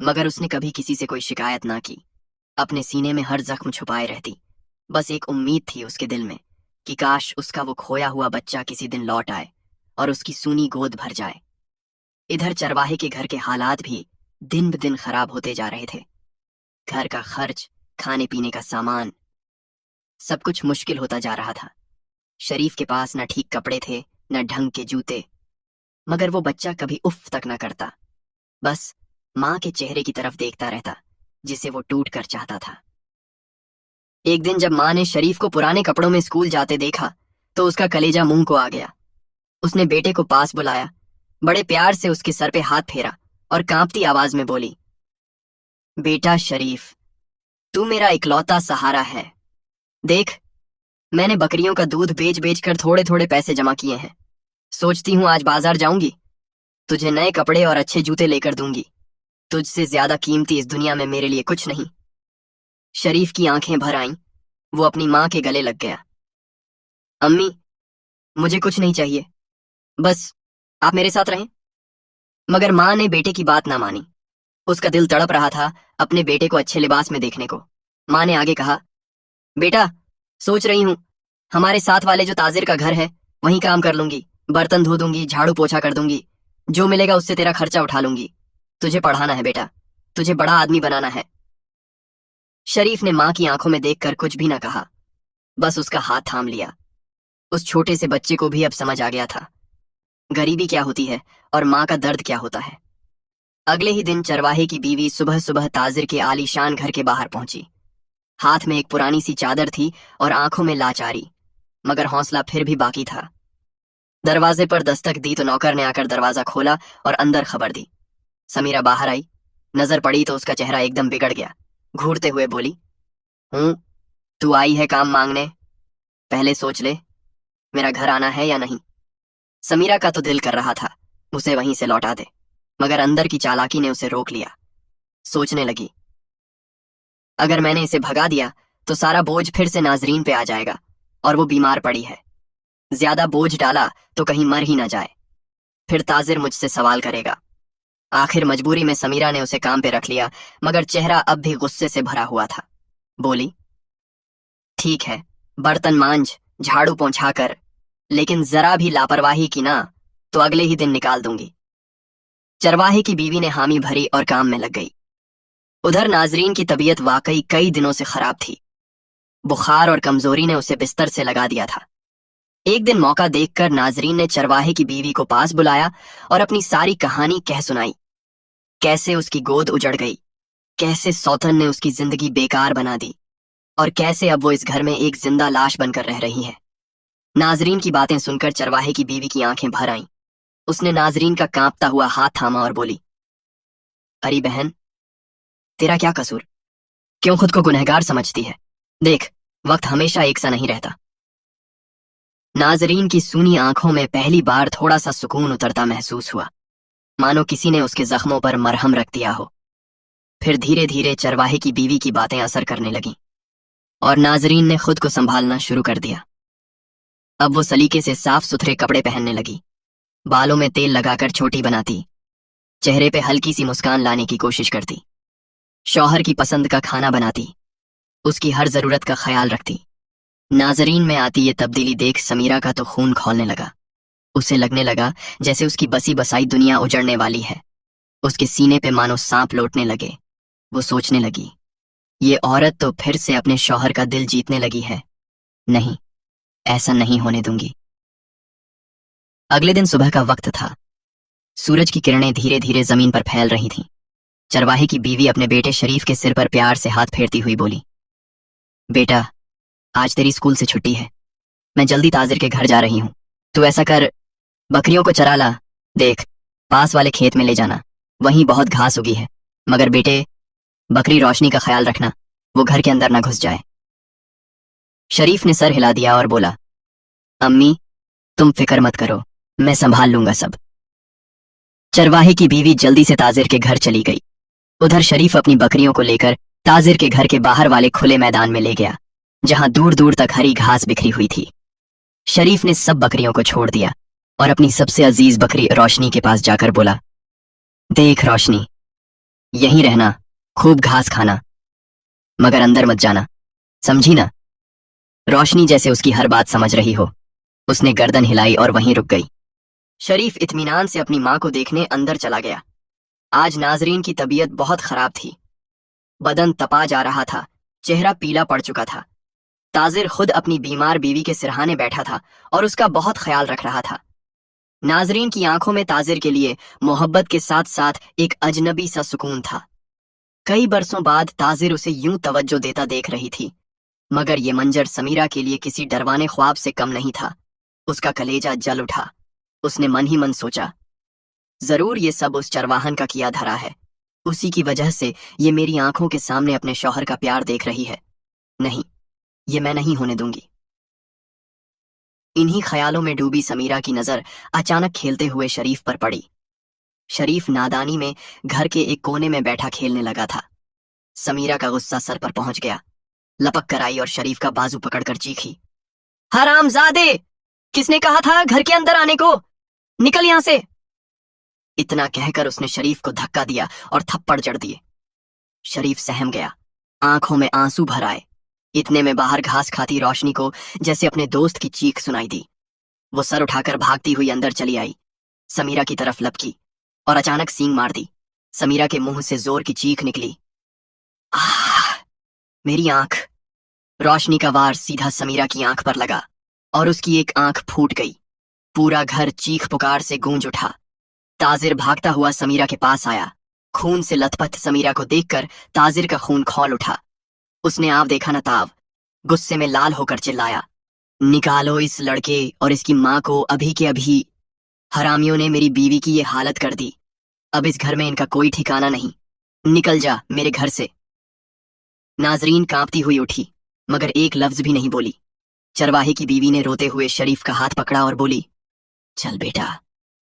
مگر اس نے کبھی کسی سے کوئی شکایت نہ کی، اپنے سینے میں ہر زخم چھپائے رہتی۔ بس ایک امید تھی اس کے دل میں کہ کاش اس کا وہ کھویا ہوا بچہ کسی دن لوٹ آئے اور اس کی سونی گود بھر جائے۔ ادھر چرواہے کے گھر کے حالات بھی دن بدن خراب ہوتے جا رہے تھے۔ گھر کا خرچ، کھانے پینے کا سامان، سب کچھ مشکل ہوتا جا رہا تھا۔ شریف کے پاس نہ ٹھیک کپڑے تھے، نہ ڈھنگ کے جوتے، مگر وہ بچہ کبھی اف تک نہ کرتا، بس ماں کے چہرے کی طرف دیکھتا رہتا جسے وہ ٹوٹ کر چاہتا تھا۔ ایک دن جب ماں نے شریف کو پرانے کپڑوں میں اسکول جاتے دیکھا تو اس کا کلیجہ منہ کو آ گیا۔ اس نے بیٹے کو پاس بلایا، بڑے پیار سے اس کے سر پہ ہاتھ پھیرا اور کانپتی آواز میں بولی، بیٹا شریف، تو میرا اکلوتا سہارا ہے۔ دیکھ، میں نے بکریوں کا دودھ بیچ بیچ کر تھوڑے تھوڑے پیسے جمع کیے ہیں۔ سوچتی ہوں آج بازار جاؤں گی، تجھے نئے کپڑے اور اچھے جوتے لے کر دوں گی۔ تجھ سے زیادہ قیمتی اس دنیا میں میرے لیے کچھ نہیں۔ شریف کی آنکھیں بھر آئیں، وہ اپنی ماں کے گلے لگ گیا۔ امی، مجھے کچھ نہیں چاہیے، بس آپ میرے ساتھ رہیں۔ مگر ماں نے بیٹے کی بات نہ مانی۔ اس کا دل تڑپ رہا تھا اپنے بیٹے کو اچھے لباس میں دیکھنے کو۔ ماں نے آگے کہا، بیٹا، سوچ رہی ہوں ہمارے ساتھ والے جو تاجر کا گھر ہے وہیں کام کر لوں گی، برتن دھو دوں گی، جھاڑو پوچھا کر دوں گی، جو ملے گا اس سے تیرا خرچہ اٹھا لوں گی۔ تجھے پڑھانا ہے بیٹا، تجھے بڑا آدمی بنانا ہے۔ شریف نے ماں کی آنکھوں میں دیکھ کر کچھ بھی نہ کہا، بس اس کا ہاتھ تھام لیا۔ اس چھوٹے سے بچے کو بھی اب سمجھ آ گیا تھا غریبی کیا ہوتی ہے اور ماں کا درد کیا ہوتا ہے۔ اگلے ہی دن چرواہے کی بیوی صبح صبح تاجر کے عالی شان گھر کے باہر پہنچی۔ ہاتھ میں ایک پرانی سی چادر تھی اور آنکھوں میں لاچاری، مگر حوصلہ پھر بھی باقی تھا۔ دروازے پر دستک دی تو نوکر نے آ کر دروازہ کھولا اور اندر خبر دی۔ سمیرا باہر آئی، نظر پڑی تو اس کا چہرہ ایک دم بگڑ گیا۔ گھورتے ہوئے بولی، تو آئی ہے کام مانگنے؟ پہلے سوچ لے میرا گھر آنا ہے یا نہیں۔ سمیرا کا تو دل کر رہا تھا اسے وہیں سے لوٹا دے، مگر اندر کی چالاکی نے اسے روک لیا۔ سوچنے لگی، اگر میں نے اسے بھگا دیا تو سارا بوجھ پھر سے ناظرین پہ آ جائے گا، اور وہ بیمار پڑی ہے۔ زیادہ بوجھ ڈالا تو کہیں مر ہی نہ جائے، پھر تاجر مجھ سے سوال کرے گا۔ آخر مجبوری میں سمیرا نے اسے کام پہ رکھ لیا، مگر چہرہ اب بھی غصے سے بھرا ہوا تھا۔ بولی، ٹھیک ہے، برتن مانج، جھاڑو پونچھا کر، لیکن ذرا بھی لاپرواہی کی نہ تو اگلے ہی دن نکال دوں گی۔ چرواہے کی بیوی نے حامی بھری اور کام میں لگ گئی۔ ادھر ناظرین کی طبیعت واقعی کئی دنوں سے خراب تھی، بخار اور کمزوری نے اسے بستر سے لگا دیا تھا۔ ایک دن موقع دیکھ کر ناظرین نے چرواہے کی بیوی کو پاس بلایا اور اپنی ساری کہانی کہہ سنائی، کیسے اس کی گود اجڑ گئی، کیسے سوتن نے اس کی زندگی بیکار بنا دی، اور کیسے اب وہ اس گھر میں ایک زندہ لاش بن کر رہ رہی ہے۔ ناظرین کی باتیں سن کر چرواہے کی بیوی کی آنکھیں بھر آئیں۔ اس نے ناظرین کا کانپتا ہوا ہاتھ تھاما اور بولی، اری بہن، تیرا کیا قصور؟ کیوں خود کو گنہگار سمجھتی ہے؟ دیکھ، وقت ہمیشہ ایک سا نہیں رہتا۔ ناظرین کی سونی آنکھوں میں پہلی بار تھوڑا سا سکون اترتا محسوس ہوا، مانو کسی نے اس کے زخموں پر مرہم رکھ دیا ہو۔ پھر دھیرے دھیرے چرواہے کی بیوی کی باتیں اثر کرنے لگیں اور ناظرین نے خود کو سنبھالنا شروع کر دیا۔ اب وہ سلیقے سے صاف ستھرے کپڑے پہننے لگی، بالوں میں تیل لگا کر چھوٹی بناتی، چہرے پہ ہلکی سی مسکان لانے کی کوشش کرتی، شوہر کی پسند کا کھانا بناتی، اس کی ہر ضرورت کا خیال رکھتی۔ ناظرین میں آتی یہ تبدیلی دیکھ سمیرا کا تو خون کھولنے لگا۔ اسے لگنے لگا جیسے اس کی بسی بسائی دنیا اجڑنے والی ہے۔ اس کے سینے پہ مانو سانپ لوٹنے لگے۔ وہ سوچنے لگی، یہ عورت تو پھر سے اپنے شوہر کا دل جیتنے لگی ہے۔ نہیں، ایسا نہیں ہونے دوں گی۔ اگلے دن صبح کا وقت تھا، سورج کی کرنیں دھیرے دھیرے زمین پر پھیل رہی تھیں۔ چرواہے کی بیوی اپنے بیٹے شریف کے سر پر پیار سے ہاتھ پھیرتی ہوئی بولی، بیٹا، آج تیری اسکول سے چھٹی ہے، میں جلدی تاجر کے گھر جا رہی ہوں۔ تو ایسا کر، بکریوں کو چرا لا، دیکھ پاس والے کھیت میں لے جانا، وہیں بہت گھاس اگی ہے، مگر بیٹے بکری روشنی کا خیال رکھنا، وہ گھر کے اندر نہ گھس جائے۔ شریف نے سر ہلا دیا اور بولا، امی، تم فکر مت کرو، मैं संभाल लूंगा सब। चरवाहे की बीवी जल्दी से ताजिर के घर चली गई। उधर शरीफ अपनी बकरियों को लेकर ताजिर के घर के बाहर वाले खुले मैदान में ले गया, जहां दूर दूर तक हरी घास बिखरी हुई थी। शरीफ ने सब बकरियों को छोड़ दिया और अपनी सबसे अजीज बकरी रोशनी के पास जाकर बोला, देख रोशनी, यहीं रहना, खूब घास खाना, मगर अंदर मत जाना, समझी ना? रोशनी जैसे उसकी हर बात समझ रही हो, उसने गर्दन हिलाई और वहीं रुक गई। शरीफ इत्मीनान से अपनी मां को देखने अंदर चला गया। आज नाजरीन की तबीयत बहुत खराब थी। बदन तपा जा रहा था, चेहरा पीला पड़ चुका था। ताजिर खुद अपनी बीमार बीवी के सिरहाने बैठा था और उसका बहुत ख्याल रख रहा था। नाजरीन की आंखों में ताजिर के लिए मोहब्बत के साथ साथ एक अजनबी सा सुकून था। कई बरसों बाद ताजिर उसे यूं तवज्जो देता देख रही थी, मगर ये मंजर समीरा के लिए किसी डरवाने ख्वाब से कम नहीं था। उसका कलेजा जल उठा। उसने मन ही मन सोचा, जरूर ये सब उस चरवाहन का किया धरा है। उसी की वजह से ये मेरी आंखों के सामने अपने शौहर का प्यार देख रही है। नहीं, ये मैं नहीं होने दूंगी। इन्हीं ख्यालों में डूबी समीरा की नजर अचानक खेलते हुए शरीफ पर पड़ी। शरीफ नादानी में घर के एक कोने में बैठा खेलने लगा था। समीरा का गुस्सा सर पर पहुंच गया, लपक कर आई और शरीफ का बाजू पकड़कर चीखी, हरामजादे, किसने कहा था घर के अंदर आने को? निकल यहां से। इतना कहकर उसने शरीफ को धक्का दिया और थप्पड़ जड़ दिए। शरीफ सहम गया, आंखों में आंसू भर आए। इतने में बाहर घास खाती रोशनी को जैसे अपने दोस्त की चीख सुनाई दी। वो सर उठाकर भागती हुई अंदर चली आई, समीरा की तरफ लपकी और अचानक सींग मार दी। समीरा के मुंह से जोर की चीख निकली, आह! मेरी आंख! रोशनी का वार सीधा समीरा की आंख पर लगा और उसकी एक आंख फूट गई। पूरा घर चीख पुकार से गूंज उठा। ताजिर भागता हुआ समीरा के पास आया। खून से लथपथ समीरा को देखकर ताजिर का खून खौल उठा। उसने आप देखा न ताव, गुस्से में लाल होकर चिल्लाया, निकालो इस लड़के और इसकी मां को अभी के अभी। हरामियों ने मेरी बीवी की ये हालत कर दी। अब इस घर में इनका कोई ठिकाना नहीं। निकल जा मेरे घर से। नाजरीन कांपती हुई उठी, मगर एक लफ्ज भी नहीं बोली। चरवाहे की बीवी ने रोते हुए शरीफ का हाथ पकड़ा और बोली, चल बेटा,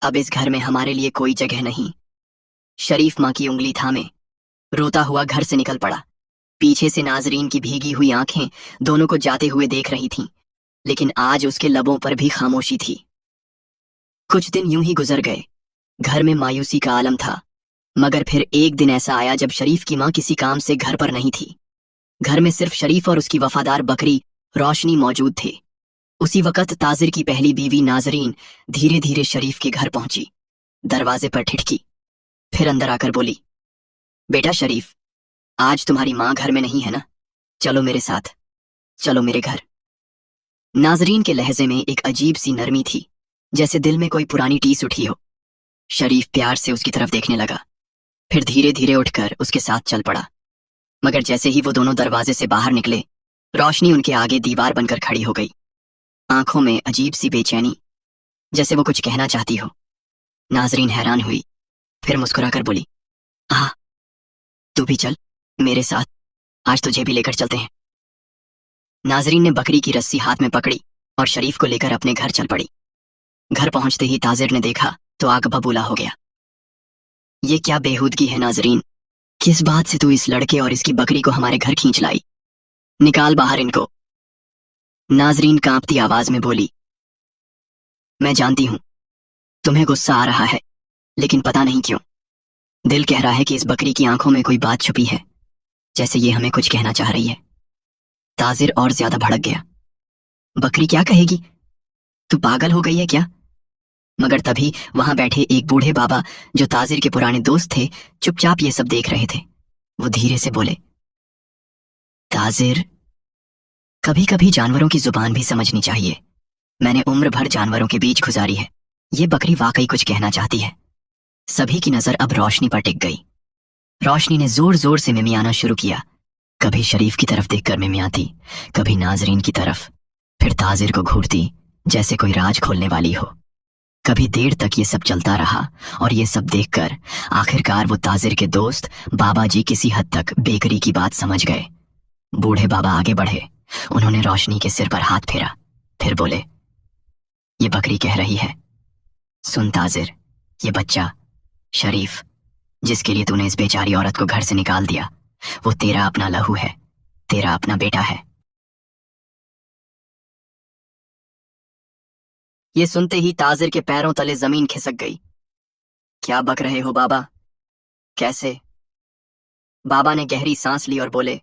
अब इस घर में हमारे लिए कोई जगह नहीं। शरीफ मां की उंगली थामे रोता हुआ घर से निकल पड़ा। पीछे से नाजरीन की भीगी हुई आंखें दोनों को जाते हुए देख रही थीं, लेकिन आज उसके लबों पर भी खामोशी थी। कुछ दिन यूं ही गुजर गए। घर में मायूसी का आलम था, मगर फिर एक दिन ऐसा आया जब शरीफ की मां किसी काम से घर पर नहीं थी। घर में सिर्फ शरीफ और उसकी वफादार बकरी रोशनी मौजूद थे। उसी वक्त ताजिर की पहली बीवी नाजरीन धीरे धीरे शरीफ के घर पहुंची। दरवाजे पर ठिठकी, फिर अंदर आकर बोली, बेटा शरीफ, आज तुम्हारी मां घर में नहीं है ना? चलो मेरे साथ, चलो मेरे घर। नाजरीन के लहजे में एक अजीब सी नरमी थी, जैसे दिल में कोई पुरानी टीस उठी हो। शरीफ प्यार से उसकी तरफ देखने लगा, फिर धीरे धीरे उठकर उसके साथ चल पड़ा। मगर जैसे ही वो दोनों दरवाजे से बाहर निकले, रोशनी उनके आगे दीवार बनकर खड़ी हो गई, आंखों में अजीब सी बेचैनी, जैसे वो कुछ कहना चाहती हो। नाजरीन हैरान हुई, फिर मुस्कुराकर बोली, आह, तू भी चल मेरे साथ, आज तुझे भी लेकर चलते हैं। नाजरीन ने बकरी की रस्सी हाथ में पकड़ी और शरीफ को लेकर अपने घर चल पड़ी। घर पहुंचते ही ताजिर ने देखा तो आग बबूला हो गया। ये क्या बेहूदगी है नाजरीन, किस बात से तू इस लड़के और इसकी बकरी को हमारे घर खींच लाई? निकाल बाहर इनको। नाजरीन कांपती आवाज में बोली, मैं जानती हूं तुम्हें गुस्सा आ रहा है, लेकिन पता नहीं क्यों दिल कह रहा है कि इस बकरी की आंखों में कोई बात छुपी है, जैसे ये हमें कुछ कहना चाह रही है। ताजिर और ज्यादा भड़क गया, बकरी क्या कहेगी? तू पागल हो गई है क्या? मगर तभी वहां बैठे एक बूढ़े बाबा, जो ताजिर के पुराने दोस्त थे, चुपचाप ये सब देख रहे थे। वो धीरे से बोले, ताजिर, कभी कभी जानवरों की जुबान भी समझनी चाहिए। मैंने उम्र भर जानवरों के बीच गुजारी है। ये बकरी वाकई कुछ कहना चाहती है। सभी की नजर अब रोशनी पर टिक गई। रोशनी ने जोर जोर से मिमियाना शुरू किया, कभी शरीफ की तरफ देखकर मिमियाती, कभी नाजरीन की तरफ, फिर ताजिर को घूरती जैसे कोई राज खोलने वाली हो। कभी देर तक ये सब चलता रहा और ये सब देखकर आखिरकार वो ताजिर के दोस्त बाबा जी किसी हद तक बेकरी की बात समझ गए। बूढ़े बाबा आगे बढ़े, उन्होंने रोशनी के सिर पर हाथ फेरा, फिर बोले, ये बकरी कह रही है सुन ताजिर, ये बच्चा शरीफ जिसके लिए तूने इस बेचारी औरत को घर से निकाल दिया, वो तेरा अपना लहू है, तेरा अपना बेटा है। ये सुनते ही ताजिर के पैरों तले जमीन खिसक गई। क्या बक रहे हो बाबा? कैसे? बाबा ने गहरी सांस ली और बोले,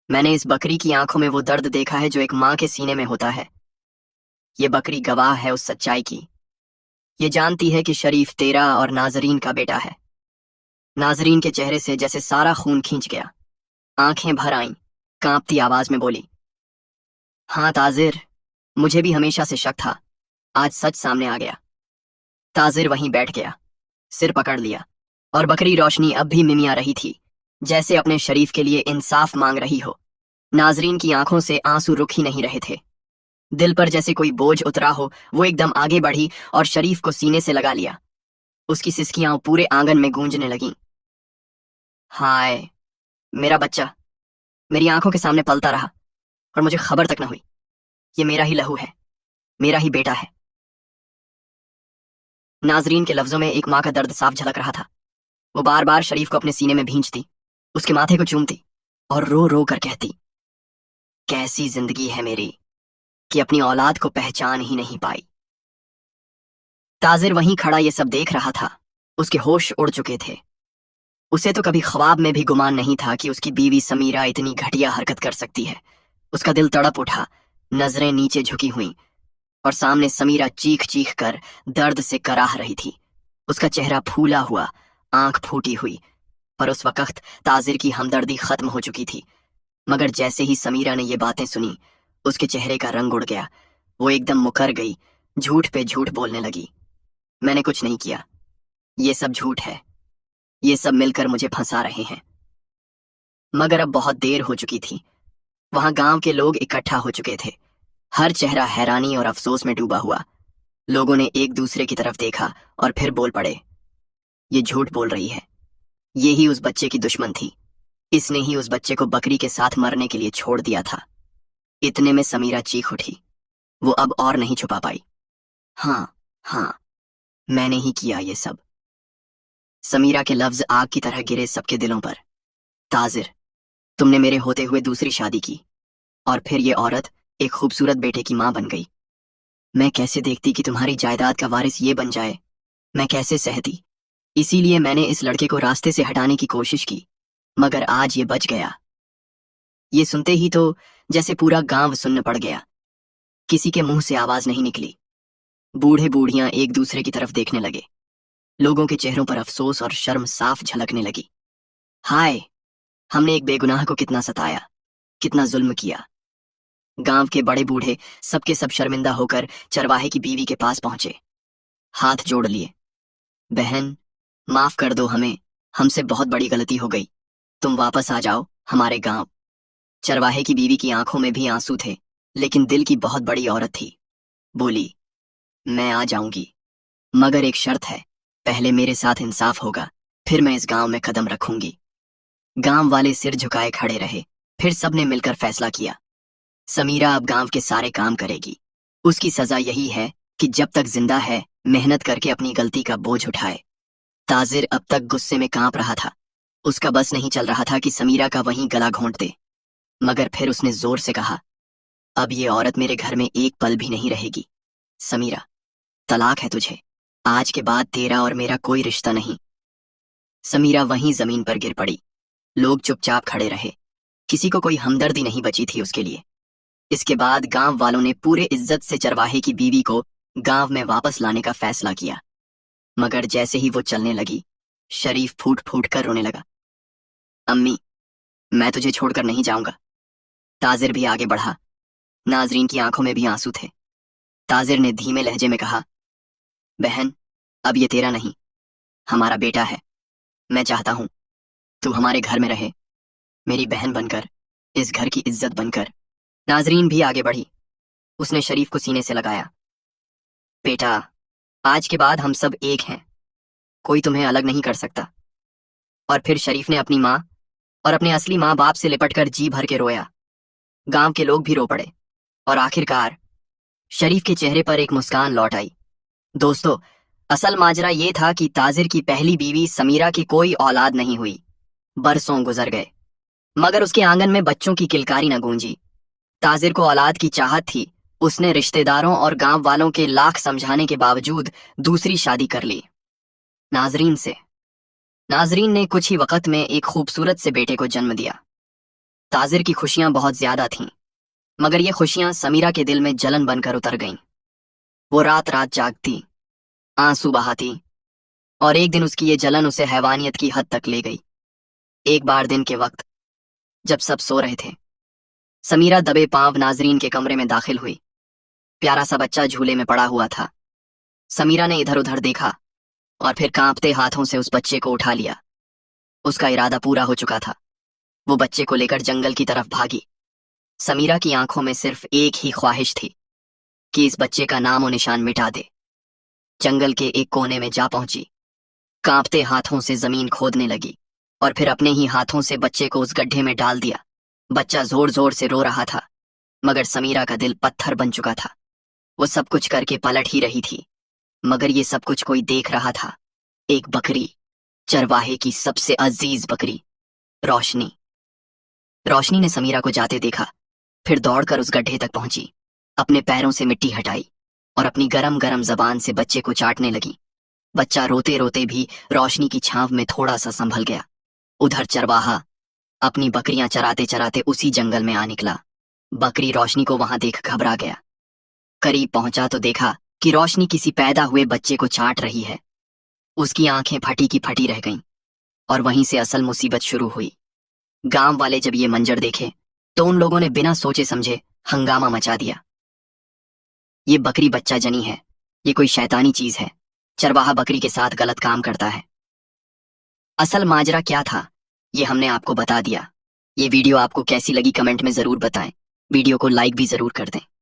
मैंने इस बकरी की आंखों में वो दर्द देखा है जो एक माँ के सीने में होता है। ये बकरी गवाह है उस सच्चाई की। ये जानती है कि शरीफ तेरा और नाजरीन का बेटा है। नाजरीन के चेहरे से जैसे सारा खून खींच गया, आंखें भर आईं, कांपती आवाज में बोली, हाँ ताजिर, मुझे भी हमेशा से शक था, आज सच सामने आ गया। ताजिर वहीं बैठ गया, सिर पकड़ लिया, और बकरी रोशनी अब भी मिमिया रही थी, जैसे अपने शरीफ के लिए इंसाफ मांग रही हो। नाजरीन की आंखों से आंसू रुक ही नहीं रहे थे। दिल पर जैसे कोई बोझ उतरा हो, वो एकदम आगे बढ़ी और शरीफ को सीने से लगा लिया। उसकी सिसकियां पूरे आंगन में गूंजने लगीं। हाय, मेरा बच्चा मेरी आंखों के सामने पलता रहा और मुझे खबर तक न हुई। ये मेरा ही लहू है, मेरा ही बेटा है। नाजरीन के लफ्जों में एक माँ का दर्द साफ झलक रहा था। वो बार बार शरीफ को अपने सीने में भींचती, उसके माथे को चूमती और रो रो कर कहती, कैसी जिंदगी है मेरी कि अपनी औलाद को पहचान ही नहीं पाई। ताजिर वहीं खड़ा ये सब देख रहा था। उसके होश उड़ चुके थे। उसे तो कभी ख्वाब में भी गुमान नहीं था कि उसकी बीवी समीरा इतनी घटिया हरकत कर सकती है। उसका दिल तड़प उठा, नजरें नीचे झुकी हुईं, और सामने समीरा चीख चीख कर दर्द से कराह रही थी। उसका चेहरा फूला हुआ, आंख फूटी हुई, पर उस वक्त ताजिर की हमदर्दी खत्म हो चुकी थी। मगर जैसे ही समीरा ने ये बातें सुनी, उसके चेहरे का रंग उड़ गया। वो एकदम मुकर गई, झूठ पे झूठ बोलने लगी। मैंने कुछ नहीं किया, ये सब झूठ है, ये सब मिलकर मुझे फंसा रहे हैं। मगर अब बहुत देर हो चुकी थी। वहां गांव के लोग इकट्ठा हो चुके थे, हर चेहरा हैरानी और अफसोस में डूबा हुआ। लोगों ने एक दूसरे की तरफ देखा और फिर बोल पड़े, ये झूठ बोल रही है, ये ही उस बच्चे की दुश्मन थी, इसने ही उस बच्चे को बकरी के साथ मरने के लिए छोड़ दिया था। इतने में समीरा चीख उठी। वो अब और नहीं छुपा पाई। हाँ हाँ, मैंने ही किया ये सब। समीरा के लफ्ज आग की तरह गिरे सबके दिलों पर। ताजिर, तुमने मेरे होते हुए दूसरी शादी की, और फिर ये औरत एक खूबसूरत बेटे की मां बन गई। मैं कैसे देखती कि तुम्हारी जायदाद का वारिस ये बन जाए, मैं कैसे सहती। इसीलिए मैंने इस लड़के को रास्ते से हटाने की कोशिश की, मगर आज ये बच गया। ये सुनते ही तो जैसे पूरा गांव सुन्न पड़ गया। किसी के मुंह से आवाज नहीं निकली। बूढ़े बूढ़ियां एक दूसरे की तरफ देखने लगे। लोगों के चेहरों पर अफसोस और शर्म साफ झलकने लगी। हाय, हमने एक बेगुनाह को कितना सताया, कितना जुल्म किया। गांव के बड़े बूढ़े सबके सब शर्मिंदा होकर चरवाहे की बीवी के पास पहुंचे, हाथ जोड़ लिए। बहन, माफ कर दो हमें, हमसे बहुत बड़ी गलती हो गई, तुम वापस आ जाओ हमारे गांव। चरवाहे की बीवी की आंखों में भी आंसू थे, लेकिन दिल की बहुत बड़ी औरत थी। बोली, मैं आ जाऊंगी, मगर एक शर्त है, पहले मेरे साथ इंसाफ होगा, फिर मैं इस गांव में कदम रखूंगी। गांव वाले सिर झुकाए खड़े रहे। फिर सबने मिलकर फैसला किया, समीरा अब गांव के सारे काम करेगी। उसकी सजा यही है कि जब तक जिंदा है मेहनत करके अपनी गलती का बोझ उठाए। ताजिर अब तक गुस्से में कांप रहा था। उसका बस नहीं चल रहा था कि समीरा का वहीं गला घोंट दे। मगर फिर उसने जोर से कहा, अब ये औरत मेरे घर में एक पल भी नहीं रहेगी। समीरा, तलाक है तुझे, आज के बाद तेरा और मेरा कोई रिश्ता नहीं। समीरा वहीं जमीन पर गिर पड़ी। लोग चुपचाप खड़े रहे। किसी को कोई हमदर्दी नहीं बची थी उसके लिए। इसके बाद गांव वालों ने पूरे इज्जत से चरवाहे की बीवी को गांव में वापस लाने का फैसला किया। मगर जैसे ही वो चलने लगी, शरीफ फूट फूट कर रोने लगा। अम्मी, मैं तुझे छोड़कर नहीं जाऊंगा। ताजिर भी आगे बढ़ा। नाजरीन की आंखों में भी आंसू थे। ताजिर ने धीमे लहजे में कहा, बहन, अब ये तेरा नहीं, हमारा बेटा है। मैं चाहता हूं तू हमारे घर में रहे, मेरी बहन बनकर, इस घर की इज्जत बनकर। नाजरीन भी आगे बढ़ी। उसने शरीफ को सीने से लगाया। बेटा, आज के बाद हम सब एक हैं, कोई तुम्हें अलग नहीं कर सकता। और फिर शरीफ ने अपनी माँ और अपने असली माँ बाप से लिपटकर जी भर के रोया। गांव के लोग भी रो पड़े, और आखिरकार शरीफ के चेहरे पर एक मुस्कान लौट आई। दोस्तों, اصل ماجرا یہ تھا کہ تاجر کی پہلی بیوی سمیرہ کی کوئی اولاد نہیں ہوئی۔ برسوں گزر گئے مگر اس کے آنگن میں بچوں کی کلکاری نہ گونجی۔ تاجر کو اولاد کی چاہت تھی، اس نے رشتہ داروں اور گاؤں والوں کے لاکھ سمجھانے کے باوجود دوسری شادی کر لی، ناظرین سے۔ ناظرین نے کچھ ہی وقت میں ایک خوبصورت سے بیٹے کو جنم دیا۔ تاجر کی خوشیاں بہت زیادہ تھیں مگر یہ خوشیاں سمیرہ کے دل میں جلن بن کر اتر گئیں۔ وہ رات رات جاگتی، آنسو بہاتی، اور ایک دن اس کی یہ جلن اسے حیوانیت کی حد تک لے گئی۔ ایک بار دن کے وقت جب سب سو رہے تھے، سمیرہ دبے پاؤں ناظرین کے کمرے میں داخل ہوئی۔ پیارا سا بچہ جھولے میں پڑا ہوا تھا۔ سمیرہ نے ادھر ادھر دیکھا اور پھر کانپتے ہاتھوں سے اس بچے کو اٹھا لیا۔ اس کا ارادہ پورا ہو چکا تھا، وہ بچے کو لے کر جنگل کی طرف بھاگی۔ سمیرہ کی آنکھوں میں صرف ایک ہی خواہش تھی کہ اس بچے کا نام و نشان مٹا دے۔ جنگل کے ایک کونے میں جا پہنچی، کانپتے ہاتھوں سے زمین کھودنے لگی اور پھر اپنے ہی ہاتھوں سے بچے کو اس گڈھے میں ڈال دیا۔ بچہ زور زور سے رو رہا تھا مگر سمیرہ کا دل پتھر بن چکا تھا۔ وہ سب کچھ کر کے پلٹ ہی رہی تھی مگر یہ سب کچھ کوئی دیکھ رہا تھا۔ ایک بکری، چرواہے کی سب سے عزیز بکری، روشنی۔ روشنی نے سمیرہ کو جاتے دیکھا، پھر دوڑ کر اس گڈھے تک پہنچی، اپنے پیروں سے مٹی ہٹائی اور اپنی گرم گرم زبان سے بچے کو چاٹنے لگی۔ بچہ روتے روتے بھی روشنی کی چھاؤں میں تھوڑا سا سنبھل گیا۔ ادھر چرواہا اپنی بکریاں چراتے چراتے اسی جنگل میں آ نکلا۔ بکری روشنی کو وہاں دیکھ گھبرا گیا۔ قریب پہنچا تو دیکھا کہ روشنی کسی پیدا ہوئے بچے کو چاٹ رہی ہے۔ اس کی آنکھیں پھٹی کی پھٹی رہ گئیں اور وہیں سے اصل مصیبت شروع ہوئی۔ گاؤں والے جب یہ منظر دیکھے تو ان لوگوں نے بنا سوچے سمجھے ہنگامہ مچا دیا۔ یہ بکری بچہ جنی ہے، یہ کوئی شیطانی چیز ہے، چرواہا بکری کے ساتھ غلط کام کرتا ہے۔ اصل ماجرا کیا تھا یہ ہم نے آپ کو بتا دیا۔ یہ ویڈیو آپ کو کیسی لگی کمنٹ میں ضرور بتائیں، ویڈیو کو لائک بھی ضرور کر دیں۔